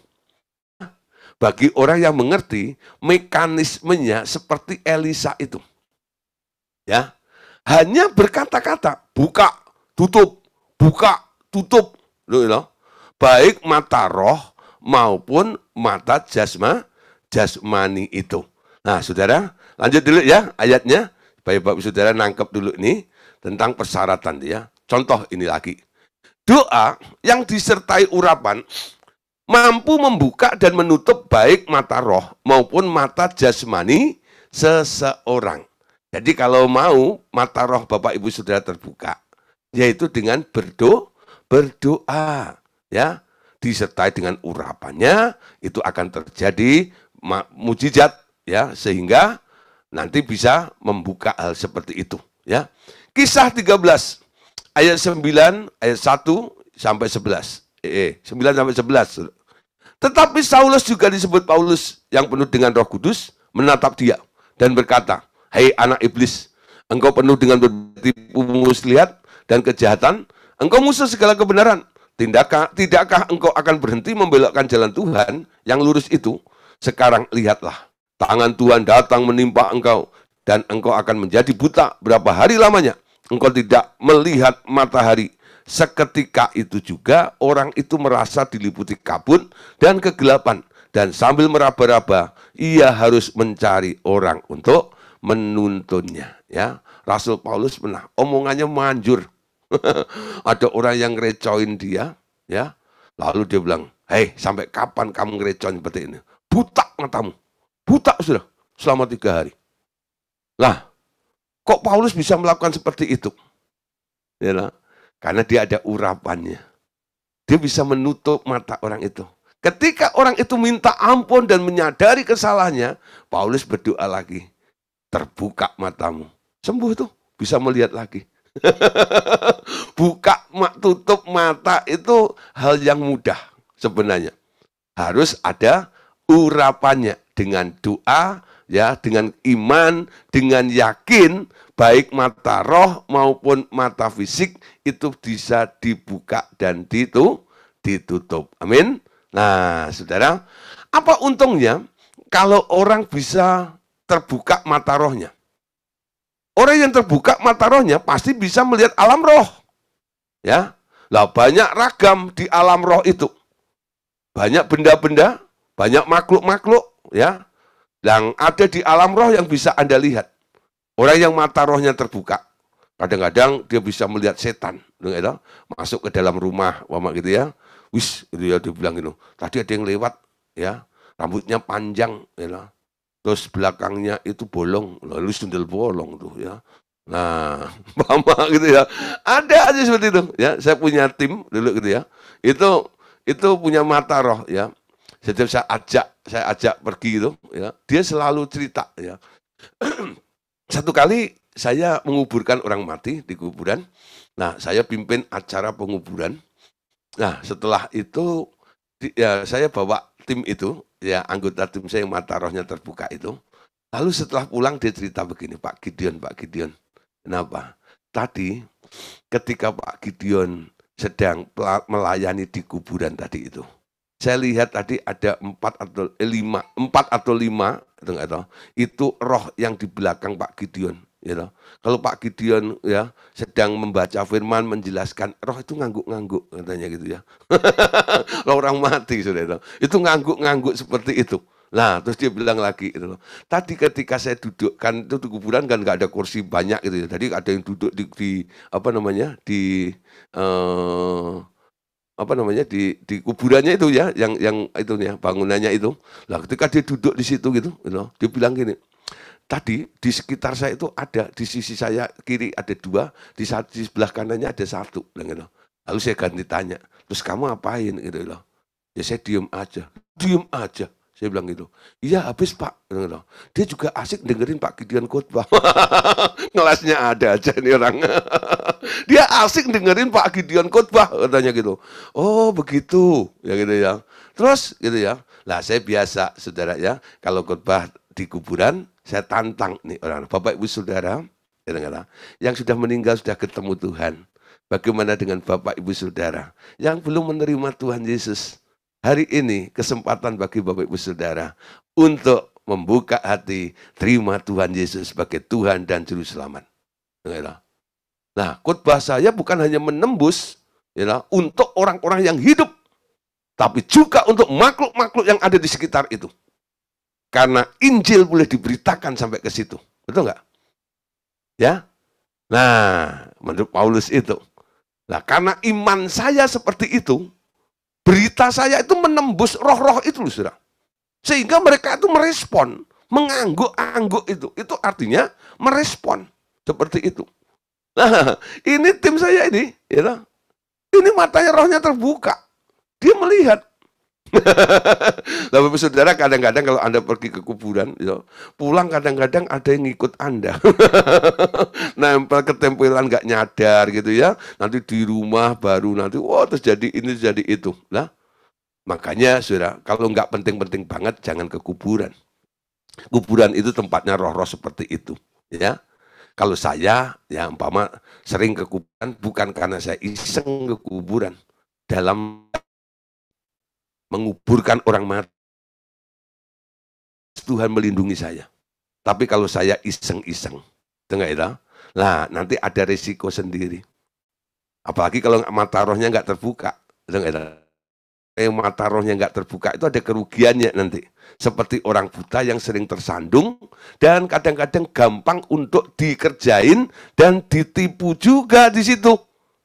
Bagi orang yang mengerti, mekanismenya seperti Elisa itu. Ya, hanya berkata-kata, buka, tutup, buka, tutup. Baik mata roh maupun mata jasmani itu. Nah, saudara, lanjut dulu ya ayatnya. Supaya Bapak Saudara nangkep dulu ini tentang persyaratan ya. Contoh ini lagi. Doa yang disertai urapan mampu membuka dan menutup baik mata roh maupun mata jasmani seseorang. Jadi kalau mau mata roh Bapak Ibu Saudara terbuka, yaitu dengan berdoa, ya, disertai dengan urapannya, itu akan terjadi mujizat, ya, sehingga nanti bisa membuka hal seperti itu, ya. Kisah 13 ayat 9 ayat 1 sampai 11. 9 sampai 11. Tetapi Saulus juga disebut Paulus yang penuh dengan Roh Kudus menatap dia dan berkata, "Hei anak iblis, engkau penuh dengan bertipu muslihat dan kejahatan, engkau musuh segala kebenaran. Tidakkah engkau akan berhenti membelokkan jalan Tuhan yang lurus itu? Sekarang lihatlah, tangan Tuhan datang menimpa engkau dan engkau akan menjadi buta berapa hari lamanya. Engkau tidak melihat matahari." Seketika itu juga orang itu merasa diliputi kabut dan kegelapan. Dan sambil meraba-raba, ia harus mencari orang untuk menuntunnya. Ya, Rasul Paulus pernah, omongannya manjur. Ada orang yang ngerecoin dia, ya. Lalu dia bilang, "Hei, sampai kapan kamu ngerecoin seperti ini? Buta matamu. Buta sudah selama 3 hari. Lah, kok Paulus bisa melakukan seperti itu? Ya, nah, karena dia ada urapannya. Dia bisa menutup mata orang itu. Ketika orang itu minta ampun dan menyadari kesalahannya, Paulus berdoa lagi. Terbuka matamu. Sembuh tuh, bisa melihat lagi. Buka, tutup mata itu hal yang mudah sebenarnya. Harus ada urapannya dengan doa, ya, dengan iman, dengan yakin, baik mata roh maupun mata fisik itu bisa dibuka dan ditutup. Amin. Nah, saudara, apa untungnya kalau orang bisa terbuka mata rohnya? Orang yang terbuka mata rohnya pasti bisa melihat alam roh. Ya, lah banyak ragam di alam roh itu. Banyak benda-benda, banyak makhluk-makhluk, ya, yang ada di alam roh yang bisa Anda lihat. Orang yang mata rohnya terbuka, kadang-kadang dia bisa melihat setan, gitu, masuk ke dalam rumah, gitu ya. Wis, dia bilang gitu. Tadi ada yang lewat, ya, rambutnya panjang, gitu. Terus belakangnya itu bolong, lalu sundel bolong tuh, ya. Nah, mama gitu ya. Ada aja seperti itu, ya. Saya punya tim dulu gitu ya. Itu punya mata roh, ya. Setiap saya ajak pergi itu, ya. Dia selalu cerita, ya. Satu kali saya menguburkan orang mati di kuburan. Nah, saya pimpin acara penguburan. Nah, setelah itu ya saya bawa tim itu, ya, anggota tim saya yang mata rohnya terbuka itu. Lalu setelah pulang dia cerita begini, Pak Gideon. Kenapa? Tadi ketika Pak Gideon sedang melayani di kuburan tadi itu, saya lihat tadi ada 4 atau 5 itu roh yang di belakang Pak Gideon. Gitu. Kalau Pak Gideon, ya, sedang membaca firman, menjelaskan, roh itu ngangguk-ngangguk katanya gitu ya. Kalau orang mati sudah itu ngangguk-ngangguk seperti itu. Nah, terus dia bilang lagi gitu. Tadi ketika saya dudukkan itu di kuburan kan nggak ada kursi banyak gitu ya. Tadi ada yang duduk di apa namanya di apa namanya di kuburannya itu ya, yang itu ya, bangunannya itu. Lah ketika dia duduk di situ gitu, dia bilang gini, tadi di sekitar saya itu ada, di sisi saya kiri ada 2, di sebelah kanannya ada 1. Gitu. Lalu saya ganti tanya, terus kamu apain gitu loh. Ya saya diem aja. Saya bilang gitu. Iya habis Pak. Gitu. Dia juga asik dengerin Pak Gideon khotbah. Ngelasnya ada aja nih orang. Dia asik dengerin Pak Gideon khotbah katanya gitu. Oh begitu ya gitu ya. Terus gitu ya. Lah saya biasa saudara ya, kalau khotbah di kuburan saya tantang nih orang, Bapak Ibu Saudara, yang sudah meninggal sudah ketemu Tuhan. Bagaimana dengan Bapak Ibu Saudara yang belum menerima Tuhan Yesus? Hari ini kesempatan bagi Bapak Ibu Saudara untuk membuka hati, terima Tuhan Yesus sebagai Tuhan dan Juru Selamat. Nah, khotbah saya bukan hanya menembus untuk orang-orang yang hidup, tapi juga untuk makhluk-makhluk yang ada di sekitar itu. Karena Injil boleh diberitakan sampai ke situ. Betul nggak? Ya. Nah, menurut Paulus itu. Nah, karena iman saya seperti itu, berita saya itu menembus roh-roh itu, saudara. Sehingga mereka itu merespon, mengangguk-angguk itu. Itu artinya merespon. Seperti itu. Nah, ini tim saya ini, ini matanya rohnya terbuka. Dia melihat. Bapak Saudara, kadang-kadang kalau Anda pergi ke kuburan, pulang kadang-kadang ada yang ngikut Anda. Nempel ketempelan nggak nyadar gitu ya. Nanti di rumah baru nanti, wah terjadi ini, terjadi itu. Nah, makanya saudara, kalau nggak penting-penting banget, jangan ke kuburan. Kuburan itu tempatnya roh-roh seperti itu. Ya, kalau saya, ya umpama sering ke kuburan, bukan karena saya iseng ke kuburan. Dalam menguburkan orang mati, Tuhan melindungi saya. Tapi kalau saya iseng-iseng, enggak ya? Nah, nanti ada risiko sendiri. Apalagi kalau mata rohnya nggak terbuka, enggak ya? Mata rohnya nggak terbuka itu ada kerugiannya nanti. Seperti orang buta yang sering tersandung dan kadang-kadang gampang untuk dikerjain dan ditipu juga di situ,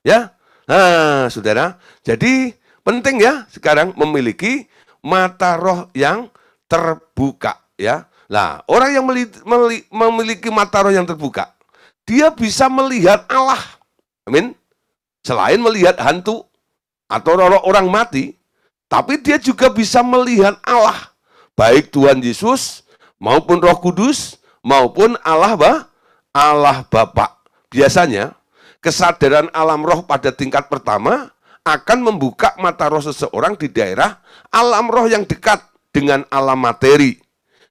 ya. Nah, saudara, jadi penting ya sekarang memiliki mata roh yang terbuka ya. Nah, orang yang memiliki mata roh yang terbuka, dia bisa melihat Allah. Amin. Selain melihat hantu atau roh orang mati, tapi dia juga bisa melihat Allah. Baik Tuhan Yesus maupun Roh Kudus maupun Allah Bapa. Biasanya kesadaran alam roh pada tingkat pertama akan membuka mata roh seseorang di daerah alam roh yang dekat dengan alam materi.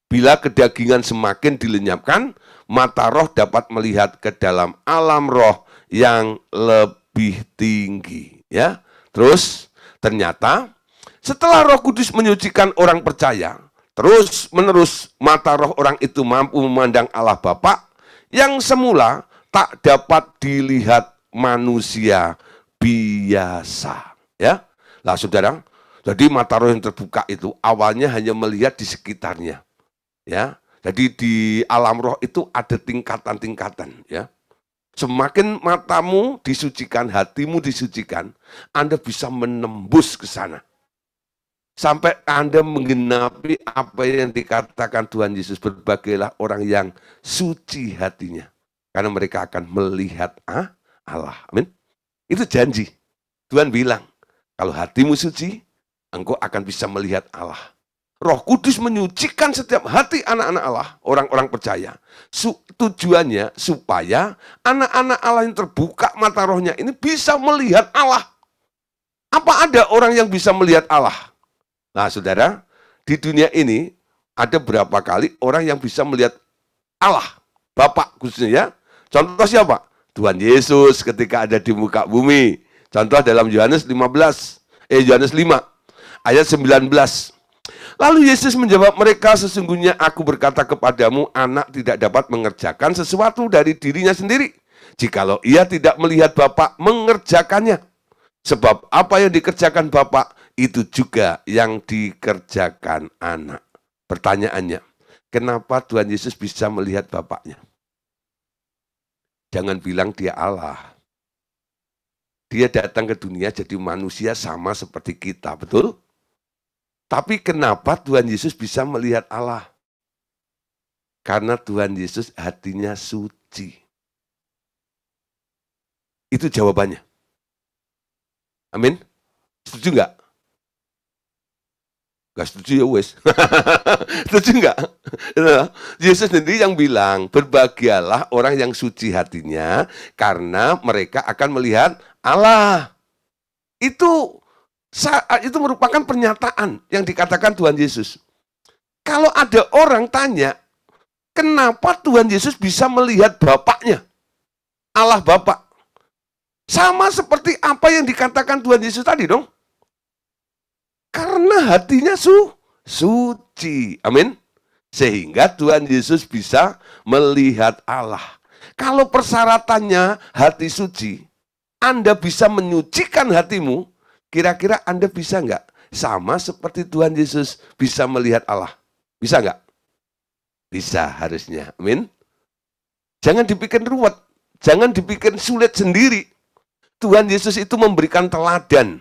Bila kedagingan semakin dilenyapkan, mata roh dapat melihat ke dalam alam roh yang lebih tinggi. Ya, terus ternyata setelah Roh Kudus menyucikan orang percaya, terus menerus mata roh orang itu mampu memandang Allah Bapa yang semula tak dapat dilihat manusia biasa, ya. Lah saudara, jadi mata roh yang terbuka itu awalnya hanya melihat di sekitarnya, ya. Jadi di alam roh itu ada tingkatan-tingkatan, ya. Semakin matamu disucikan, hatimu disucikan, Anda bisa menembus ke sana. Sampai Anda menggenapi apa yang dikatakan Tuhan Yesus, berbagailah orang yang suci hatinya, karena mereka akan melihat Allah. Amin. Itu janji. Tuhan bilang, kalau hatimu suci, engkau akan bisa melihat Allah. Roh Kudus menyucikan setiap hati anak-anak Allah, orang-orang percaya. Tujuannya supaya anak-anak Allah yang terbuka mata rohnya ini bisa melihat Allah. Apa ada orang yang bisa melihat Allah? Nah, saudara, di dunia ini ada berapa kali orang yang bisa melihat Allah, Bapa khususnya ya. Contoh siapa? Tuhan Yesus ketika ada di muka bumi. Contoh dalam Yohanes 5 ayat 19. Lalu Yesus menjawab mereka, sesungguhnya aku berkata kepadamu, anak tidak dapat mengerjakan sesuatu dari dirinya sendiri, jikalau ia tidak melihat Bapa mengerjakannya. Sebab apa yang dikerjakan Bapa, itu juga yang dikerjakan anak. Pertanyaannya, kenapa Tuhan Yesus bisa melihat Bapaknya? Jangan bilang dia Allah. Dia datang ke dunia jadi manusia sama seperti kita, betul? Tapi kenapa Tuhan Yesus bisa melihat Allah? Karena Tuhan Yesus hatinya suci. Itu jawabannya. Amin. Setuju nggak? Nggak setuju ya wes. Setuju nggak? Yesus sendiri yang bilang, berbahagialah orang yang suci hatinya, karena mereka akan melihat Allah. Itu merupakan pernyataan yang dikatakan Tuhan Yesus. Kalau ada orang tanya, kenapa Tuhan Yesus bisa melihat Bapaknya? Allah Bapa. Sama seperti apa yang dikatakan Tuhan Yesus tadi dong. Karena hatinya suci. Amin. Sehingga Tuhan Yesus bisa melihat Allah. Kalau persyaratannya hati suci, Anda bisa menyucikan hatimu, kira-kira Anda bisa nggak? Sama seperti Tuhan Yesus bisa melihat Allah. Bisa nggak? Bisa harusnya. Amin. Jangan dipikir ruwet. Jangan dipikir sulit sendiri. Tuhan Yesus itu memberikan teladan.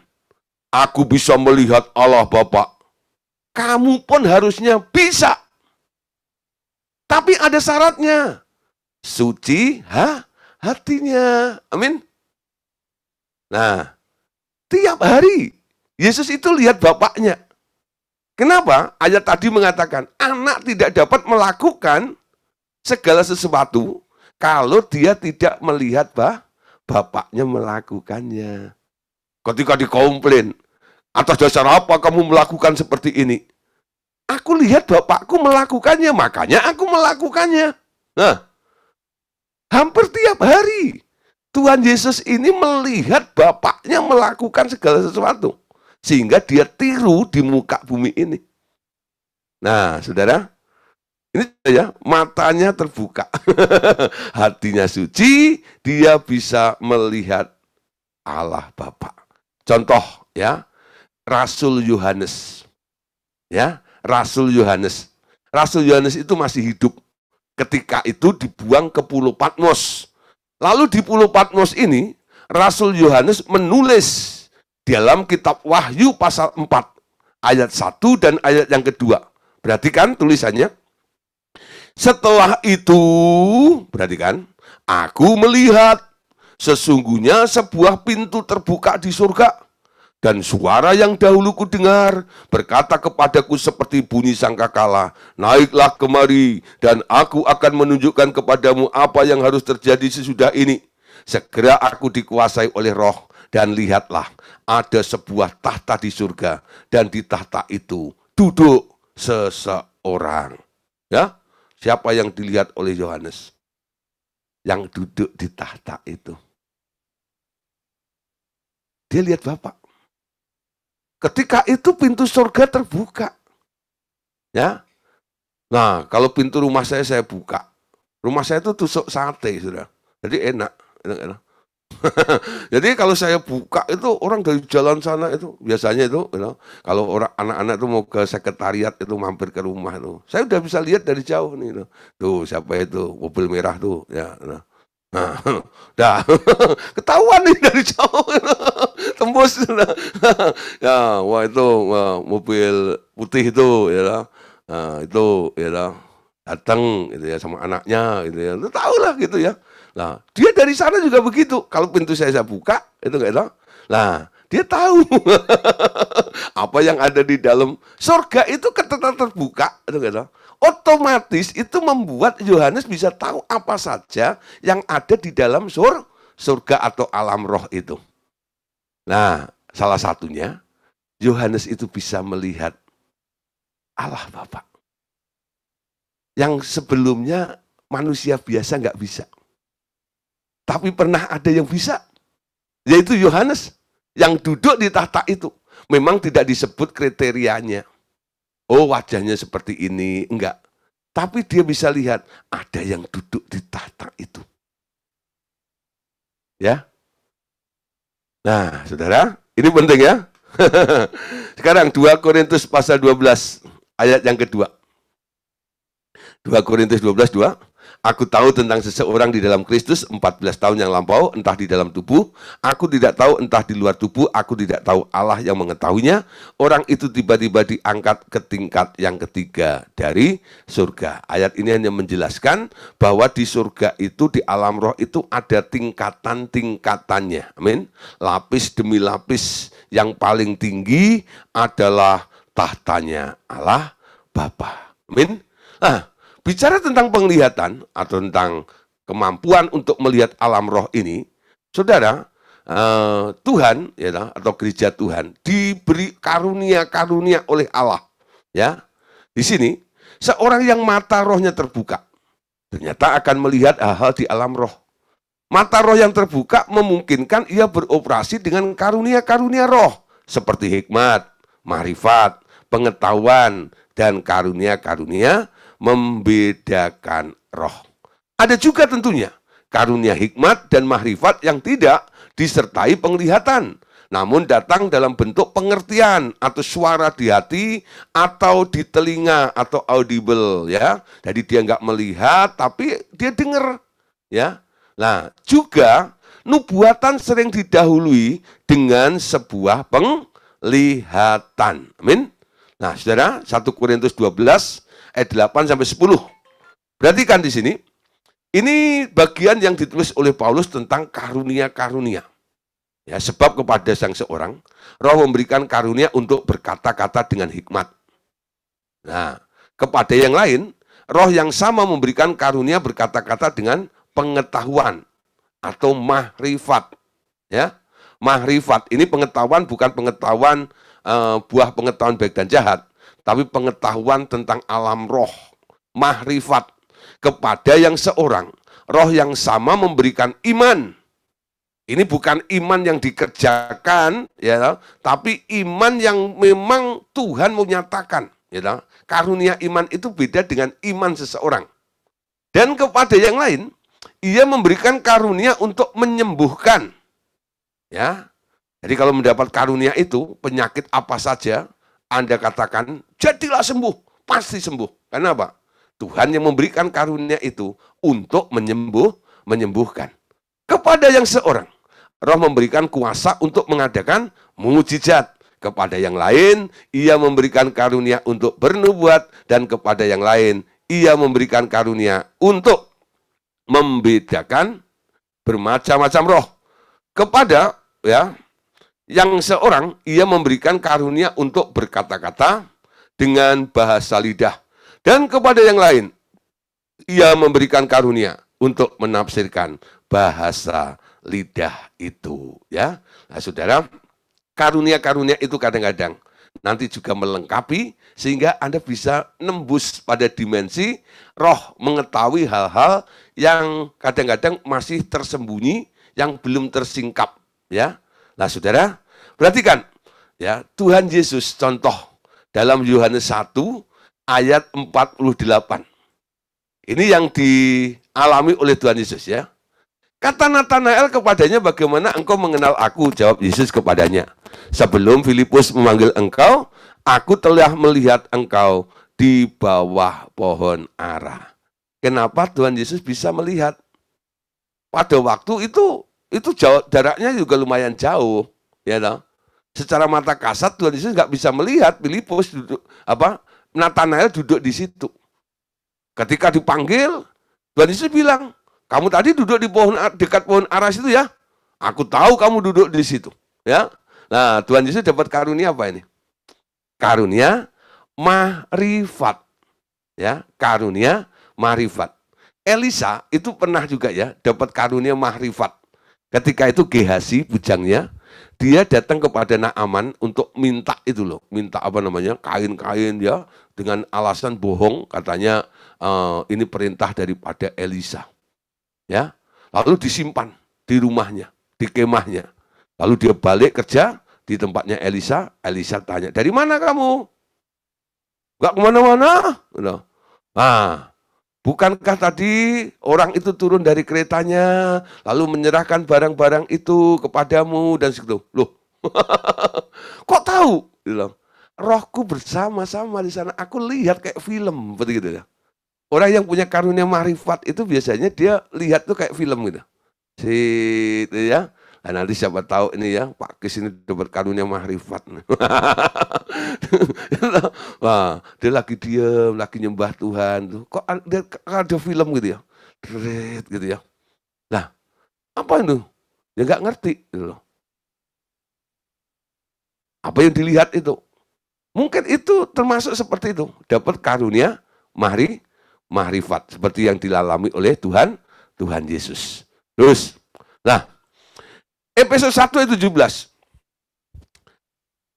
Aku bisa melihat Allah Bapa. Kamu pun harusnya bisa. Tapi ada syaratnya. Suci hatinya. Amin. Nah, tiap hari Yesus itu lihat Bapaknya. Kenapa? Ayat tadi mengatakan, anak tidak dapat melakukan segala sesuatu kalau dia tidak melihat Bapaknya melakukannya. Ketika dikomplain, atas dasar apa kamu melakukan seperti ini? Aku lihat Bapakku melakukannya, makanya aku melakukannya. Nah, hampir tiap hari Tuhan Yesus ini melihat Bapaknya melakukan segala sesuatu. Sehingga dia tiru di muka bumi ini. Nah, saudara, ini ya, matanya terbuka. Hatinya suci, dia bisa melihat Allah Bapa. Contoh ya, Rasul Yohanes. Ya, Rasul Yohanes. Rasul Yohanes itu masih hidup. Ketika itu dibuang ke Pulau Patmos. Lalu di Pulau Patmos ini, Rasul Yohanes menulis dalam kitab Wahyu pasal 4, ayat 1 dan ayat yang kedua. Perhatikan tulisannya. Setelah itu, perhatikan, aku melihat sesungguhnya sebuah pintu terbuka di surga. Dan suara yang dahulu kudengar berkata kepadaku seperti bunyi sangkakala, naiklah kemari dan aku akan menunjukkan kepadamu apa yang harus terjadi sesudah ini. Segera aku dikuasai oleh roh dan lihatlah ada sebuah tahta di surga dan di tahta itu duduk seseorang. Ya, siapa yang dilihat oleh Yohanes? Yang duduk di tahta itu. Dia lihat Bapak. Ketika itu pintu surga terbuka. Ya. Nah, kalau pintu rumah saya buka. Rumah saya itu tusuk sate, sudah. Jadi enak. Jadi kalau saya buka itu orang dari jalan sana itu biasanya itu, kalau orang anak-anak itu mau ke sekretariat itu mampir ke rumah itu, saya udah bisa lihat dari jauh nih, tuh siapa itu mobil merah tuh, ya, nah, dah ketahuan nih dari jauh, tembus, ya, wah itu mobil putih itu, ya, itu, ya, datang gitu ya sama anaknya, gitu ya, tahu lah gitu ya. Nah, dia dari sana juga begitu. Kalau pintu saya buka, itu enggak tahu. Nah, dia tahu apa yang ada di dalam surga itu ketika terbuka, itu enggak tahu. Otomatis itu membuat Yohanes bisa tahu apa saja yang ada di dalam surga atau alam roh itu. Nah, salah satunya Yohanes itu bisa melihat Allah Bapa. Yang sebelumnya manusia biasa enggak bisa. Tapi pernah ada yang bisa, yaitu Yohanes yang duduk di tahta itu. Memang tidak disebut kriterianya. Oh, wajahnya seperti ini, enggak. Tapi dia bisa lihat ada yang duduk di tahta itu. Ya. Nah, saudara, ini penting ya. Sekarang 2 Korintus pasal 12 ayat yang kedua. 2 Korintus 12:2. Aku tahu tentang seseorang di dalam Kristus 14 tahun yang lampau, entah di dalam tubuh, aku tidak tahu, entah di luar tubuh, aku tidak tahu, Allah yang mengetahuinya. Orang itu tiba-tiba diangkat ke tingkat yang ketiga dari surga. Ayat ini hanya menjelaskan bahwa di surga itu, di alam roh itu ada tingkatan-tingkatannya. Amin. Lapis demi lapis, yang paling tinggi adalah tahtanya Allah Bapa. Amin. Nah, bicara tentang penglihatan atau tentang kemampuan untuk melihat alam roh ini, saudara, Tuhan ya, atau gereja Tuhan diberi karunia-karunia oleh Allah. Ya, di sini seorang yang mata rohnya terbuka, ternyata akan melihat hal-hal di alam roh. Mata roh yang terbuka memungkinkan ia beroperasi dengan karunia-karunia roh, seperti hikmat, marifat, pengetahuan, dan karunia-karunia membedakan roh. Ada juga tentunya karunia hikmat dan mahrifat yang tidak disertai penglihatan, namun datang dalam bentuk pengertian atau suara di hati atau di telinga atau audible, ya. Jadi dia nggak melihat tapi dia dengar, ya. Nah, juga nubuatan sering didahului dengan sebuah penglihatan. Amin. Nah, saudara, 1 Korintus 12 ayat 8 sampai 10. Perhatikan di sini. Ini bagian yang ditulis oleh Paulus tentang karunia-karunia. Ya, sebab kepada sang seorang, roh memberikan karunia untuk berkata-kata dengan hikmat. Nah, kepada yang lain, roh yang sama memberikan karunia berkata-kata dengan pengetahuan atau mahrifat. Ya, mahrifat ini pengetahuan, bukan pengetahuan buah pengetahuan baik dan jahat, tapi pengetahuan tentang alam roh, mahrifat. Kepada yang seorang, roh yang sama memberikan iman. Ini bukan iman yang dikerjakan, ya, tapi iman yang memang Tuhan mau nyatakan. Ya, karunia iman itu beda dengan iman seseorang. Dan kepada yang lain, ia memberikan karunia untuk menyembuhkan. Ya, jadi kalau mendapat karunia itu, penyakit apa saja, Anda katakan, jadilah sembuh, pasti sembuh. Karena apa? Tuhan yang memberikan karunia itu untuk menyembuhkan. Kepada yang seorang, roh memberikan kuasa untuk mengadakan mukjizat. Kepada yang lain, ia memberikan karunia untuk bernubuat. Dan kepada yang lain, ia memberikan karunia untuk membedakan bermacam-macam roh. Kepada yang seorang, ia memberikan karunia untuk berkata-kata dengan bahasa lidah. Dan kepada yang lain, ia memberikan karunia untuk menafsirkan bahasa lidah itu. Ya, nah, saudara, karunia-karunia itu kadang-kadang nanti juga melengkapi sehingga Anda bisa nembus pada dimensi roh, mengetahui hal-hal yang kadang-kadang masih tersembunyi, yang belum tersingkap. Ya, nah saudara, perhatikan, ya, Tuhan Yesus contoh dalam Yohanes 1 ayat 48. Ini yang dialami oleh Tuhan Yesus, ya. Kata Natanael kepadanya, bagaimana engkau mengenal aku? Jawab Yesus kepadanya, sebelum Filipus memanggil engkau, aku telah melihat engkau di bawah pohon ara. Kenapa Tuhan Yesus bisa melihat? Pada waktu itu jaraknya juga lumayan jauh, ya toh. Secara mata kasat Tuhan Yesus nggak bisa melihat Filipus duduk Natanael duduk di situ. Ketika dipanggil, Tuhan Yesus bilang, kamu tadi duduk di dekat pohon ara itu, ya? Aku tahu kamu duduk di situ, ya. Nah, Tuhan Yesus dapat karunia apa ini? Karunia mahrifat, ya, karunia mahrifat. Elisa itu pernah juga, ya, dapat karunia mahrifat. Ketika itu Gehazi bujangnya, dia datang kepada Naaman untuk minta itu loh, minta kain-kain, ya, dengan alasan bohong, katanya ini perintah daripada Elisa. Ya, lalu disimpan di rumahnya, di kemahnya. Lalu dia balik kerja di tempatnya Elisa. Elisa tanya, dari mana kamu? Gak kemana-mana. Nah, bukankah tadi orang itu turun dari keretanya, lalu menyerahkan barang-barang itu kepadamu dan segitu? Loh, kok tahu? Dia bilang, rohku bersama-sama di sana. Aku lihat kayak film, begitu ya. Orang yang punya karunia marifat itu biasanya dia lihat tuh kayak film gitu. Itu ya. Nah, nanti siapa tahu ini ya, Pak Kis ini dapat karunia marifat. Wah, dia lagi diam, lagi nyembah Tuhan tuh. Kok ada film gitu ya? Gitu ya. Nah, apa itu? Ya nggak ngerti gitu loh. Apa yang dilihat itu? Mungkin itu termasuk seperti itu. Dapat karunia marifat. Seperti yang dilalami oleh Tuhan Yesus. Terus, nah, Efesus 1 ayat 17.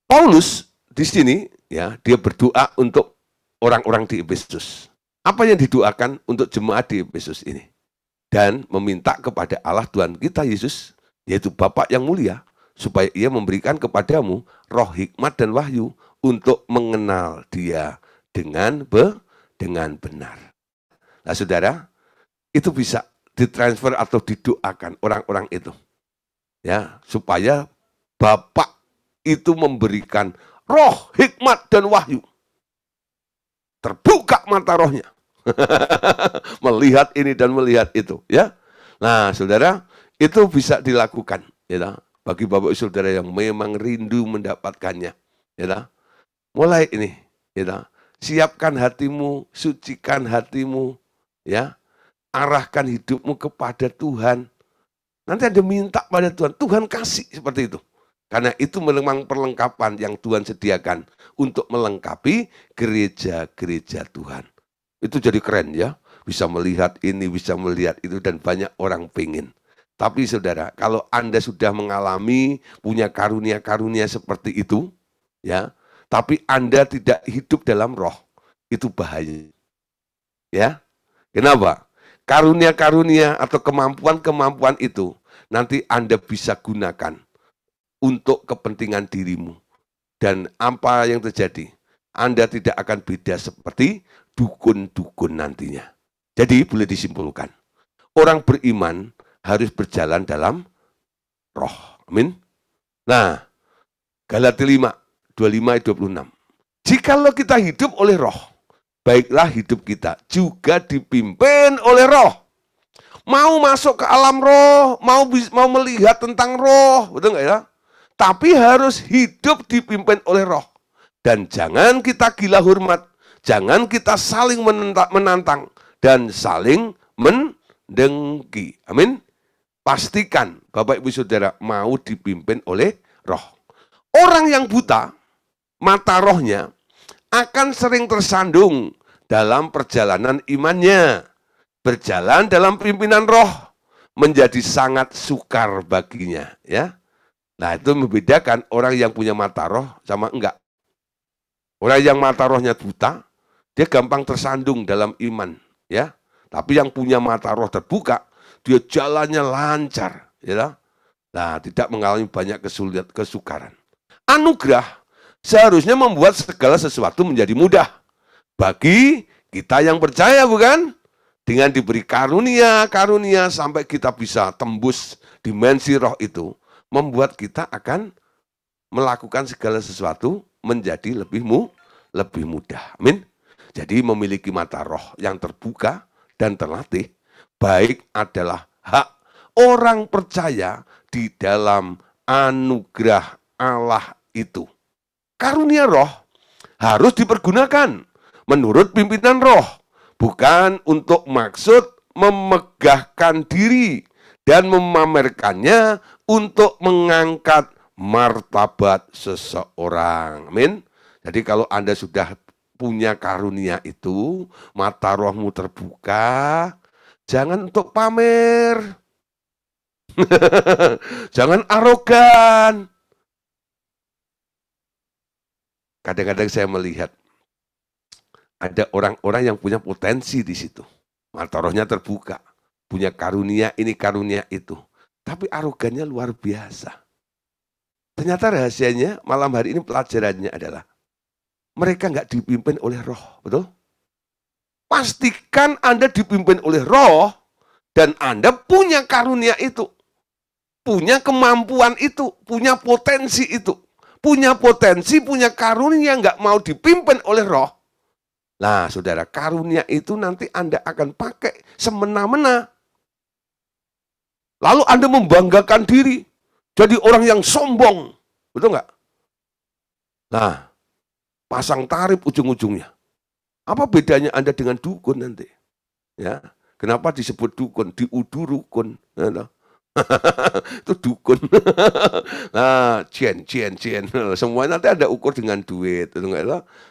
Paulus di sini, ya, dia berdoa untuk orang-orang di Efesus. Apa yang didoakan untuk jemaat di Efesus ini? Dan meminta kepada Allah Tuhan kita Yesus, yaitu Bapa yang mulia, supaya ia memberikan kepadamu roh hikmat dan wahyu untuk mengenal dia dengan benar. Nah, saudara, itu bisa ditransfer atau didoakan orang-orang itu. Ya, supaya Bapak itu memberikan roh hikmat dan wahyu. Terbuka mata rohnya. Melihat ini dan melihat itu, ya. Nah, saudara, itu bisa dilakukan, ya. Bagi Bapak Saudara yang memang rindu mendapatkannya, ya. Mulai ini, ya. Siapkan hatimu, sucikan hatimu, ya. Arahkan hidupmu kepada Tuhan. Nanti Anda minta pada Tuhan, Tuhan kasih seperti itu. Karena itu memang perlengkapan yang Tuhan sediakan untuk melengkapi gereja-gereja Tuhan. Itu jadi keren ya, bisa melihat ini, bisa melihat itu, dan banyak orang pengen. Tapi saudara, kalau Anda sudah mengalami, punya karunia-karunia seperti itu, ya, tapi Anda tidak hidup dalam roh, itu bahaya. Ya, kenapa? Karunia-karunia atau kemampuan-kemampuan itu nanti Anda bisa gunakan untuk kepentingan dirimu. Dan apa yang terjadi? Anda tidak akan beda seperti dukun-dukun nantinya. Jadi boleh disimpulkan, orang beriman harus berjalan dalam roh. Amin. Nah, Galatia 5, 25-26. Jikalau kita hidup oleh roh, baiklah hidup kita juga dipimpin oleh roh. Mau masuk ke alam roh, mau melihat tentang roh, betul nggak ya? Tapi harus hidup dipimpin oleh roh. Dan jangan kita gila hormat, jangan kita saling menantang dan saling mendengki. Amin. Pastikan Bapak Ibu Saudara mau dipimpin oleh roh. Orang yang buta, mata rohnya akan sering tersandung dalam perjalanan imannya. Berjalan dalam pimpinan roh menjadi sangat sukar baginya, ya. Nah, itu membedakan orang yang punya mata roh sama enggak. Orang yang mata rohnya buta, dia gampang tersandung dalam iman, ya. Tapi yang punya mata roh terbuka, dia jalannya lancar, ya. Nah, tidak mengalami banyak kesukaran. Anugerah seharusnya membuat segala sesuatu menjadi mudah bagi kita yang percaya, bukan? Dengan diberi karunia sampai kita bisa tembus dimensi roh itu, membuat kita akan melakukan segala sesuatu menjadi lebih mudah. Amin. Jadi memiliki mata roh yang terbuka dan terlatih baik adalah hak orang percaya di dalam anugerah Allah itu. Karunia roh harus dipergunakan menurut pimpinan roh, bukan untuk maksud memegahkan diri dan memamerkannya untuk mengangkat martabat seseorang. Amin. Jadi kalau Anda sudah punya karunia itu, mata rohmu terbuka, jangan untuk pamer. Jangan arogan. Kadang-kadang saya melihat ada orang-orang yang punya potensi di situ. Mata rohnya terbuka, punya karunia ini, karunia itu. Tapi arogannya luar biasa. Ternyata rahasianya malam hari ini pelajarannya adalah mereka nggak dipimpin oleh roh, betul? Pastikan Anda dipimpin oleh roh dan Anda punya karunia itu. Punya kemampuan itu, punya potensi itu. Punya potensi, punya karunia nggak mau dipimpin oleh roh. Nah, saudara, karunia itu nanti Anda akan pakai semena-mena. Lalu Anda membanggakan diri, jadi orang yang sombong. Betul nggak? Nah, pasang tarif ujung-ujungnya. Apa bedanya Anda dengan dukun nanti? Ya, kenapa disebut dukun? Diudu rukun. Itu dukun. Nah, cien. Semuanya nanti ada ukur dengan duit.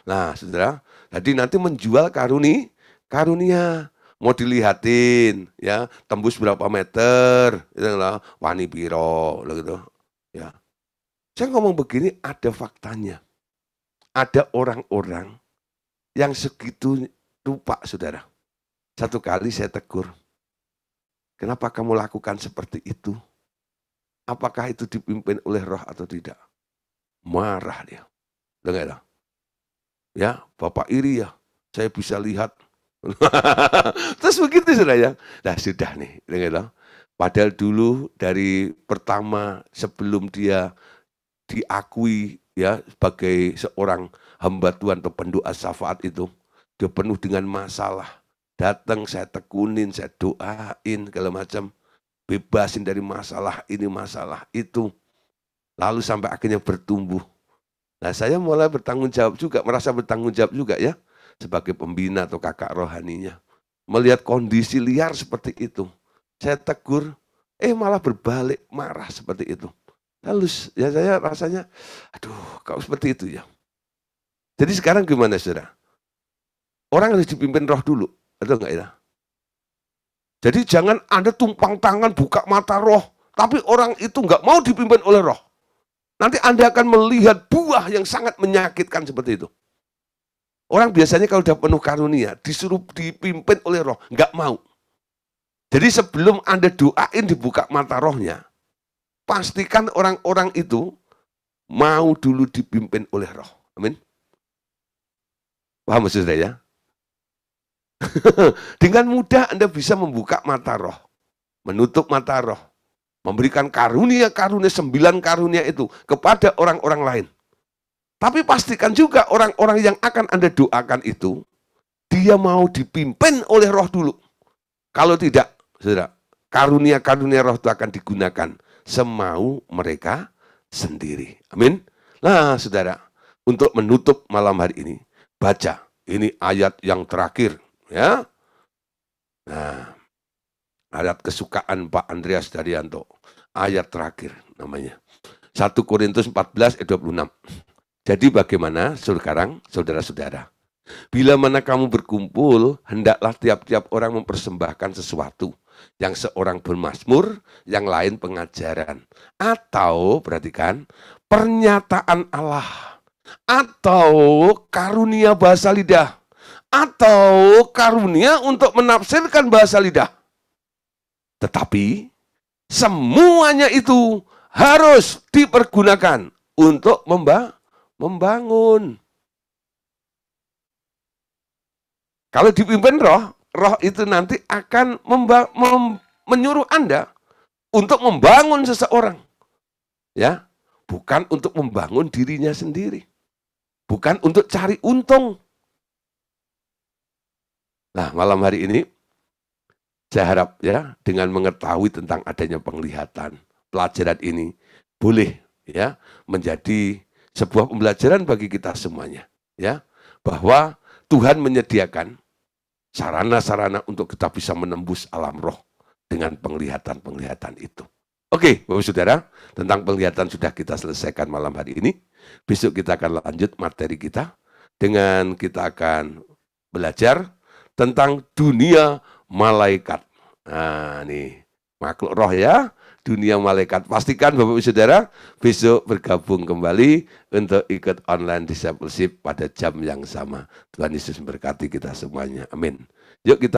Nah, saudara, jadi nanti menjual karunia. Mau dilihatin, ya, tembus berapa meter, wani piro, gitu. Ya. Saya ngomong begini, ada faktanya. Ada orang-orang yang segitu lupa, saudara. Satu kali saya tegur, kenapa kamu lakukan seperti itu? Apakah itu dipimpin oleh roh atau tidak? Marah dia. Dengar ya, Bapak iri ya, saya bisa lihat. Terus begitu sudah ya. Nah sudah nih, dengar. Padahal dulu dari pertama sebelum dia diakui ya sebagai seorang hamba Tuhan atau pendoa syafaat itu, dia penuh dengan masalah. Datang saya tekunin, saya doain segala macam, bebasin dari masalah ini masalah itu. Lalu sampai akhirnya bertumbuh. Nah saya mulai bertanggung jawab juga, merasa bertanggung jawab juga ya, sebagai pembina atau kakak rohaninya. Melihat kondisi liar seperti itu, saya tegur, malah berbalik marah seperti itu. Lalu ya saya rasanya, aduh kau seperti itu ya. Jadi sekarang gimana saudara? Orang harus dipimpin roh dulu, betul nggak ya? Jadi jangan Anda tumpang tangan buka mata roh, tapi orang itu nggak mau dipimpin oleh roh. Nanti Anda akan melihat buah yang sangat menyakitkan seperti itu. Orang biasanya kalau udah penuh karunia, disuruh dipimpin oleh roh, nggak mau. Jadi sebelum Anda doain dibuka mata rohnya, pastikan orang-orang itu mau dulu dipimpin oleh roh. Amin. Paham maksud saya? Dengan mudah Anda bisa membuka mata roh, menutup mata roh, memberikan karunia-karunia 9 karunia itu kepada orang-orang lain. Tapi pastikan juga orang-orang yang akan Anda doakan itu, dia mau dipimpin oleh roh dulu. Kalau tidak, saudara, karunia-karunia roh itu akan digunakan semau mereka sendiri. Amin. Nah, saudara, untuk menutup malam hari ini, baca. Ini ayat yang terakhir. Ya. Nah, ayat kesukaan Pak Andreas Daryanto. Ayat terakhir namanya. 1 Korintus 14 ayat 26. Jadi bagaimana sekarang saudara-saudara? Bila mana kamu berkumpul, hendaklah tiap-tiap orang mempersembahkan sesuatu. Yang seorang bermazmur, yang lain pengajaran. Atau, perhatikan, pernyataan Allah. Atau karunia bahasa lidah. Atau karunia untuk menafsirkan bahasa lidah. Tetapi, semuanya itu harus dipergunakan untuk membangun. Kalau dipimpin roh, roh itu nanti akan menyuruh Anda untuk membangun seseorang. Ya, bukan untuk membangun dirinya sendiri. Bukan untuk cari untung. Nah, malam hari ini saya harap ya dengan mengetahui tentang adanya penglihatan, pelajaran ini boleh ya menjadi sebuah pembelajaran bagi kita semuanya, ya, bahwa Tuhan menyediakan sarana-sarana untuk kita bisa menembus alam roh dengan penglihatan-penglihatan itu. Oke, Bapak Saudara, tentang penglihatan sudah kita selesaikan malam hari ini. Besok kita akan lanjut materi kita dengan kita akan belajar tentang dunia malaikat. Nah, nih makhluk roh ya, dunia malaikat. Pastikan Bapak Saudara besok bergabung kembali untuk ikut online discipleship pada jam yang sama. Tuhan Yesus memberkati kita semuanya. Amin. Yuk kita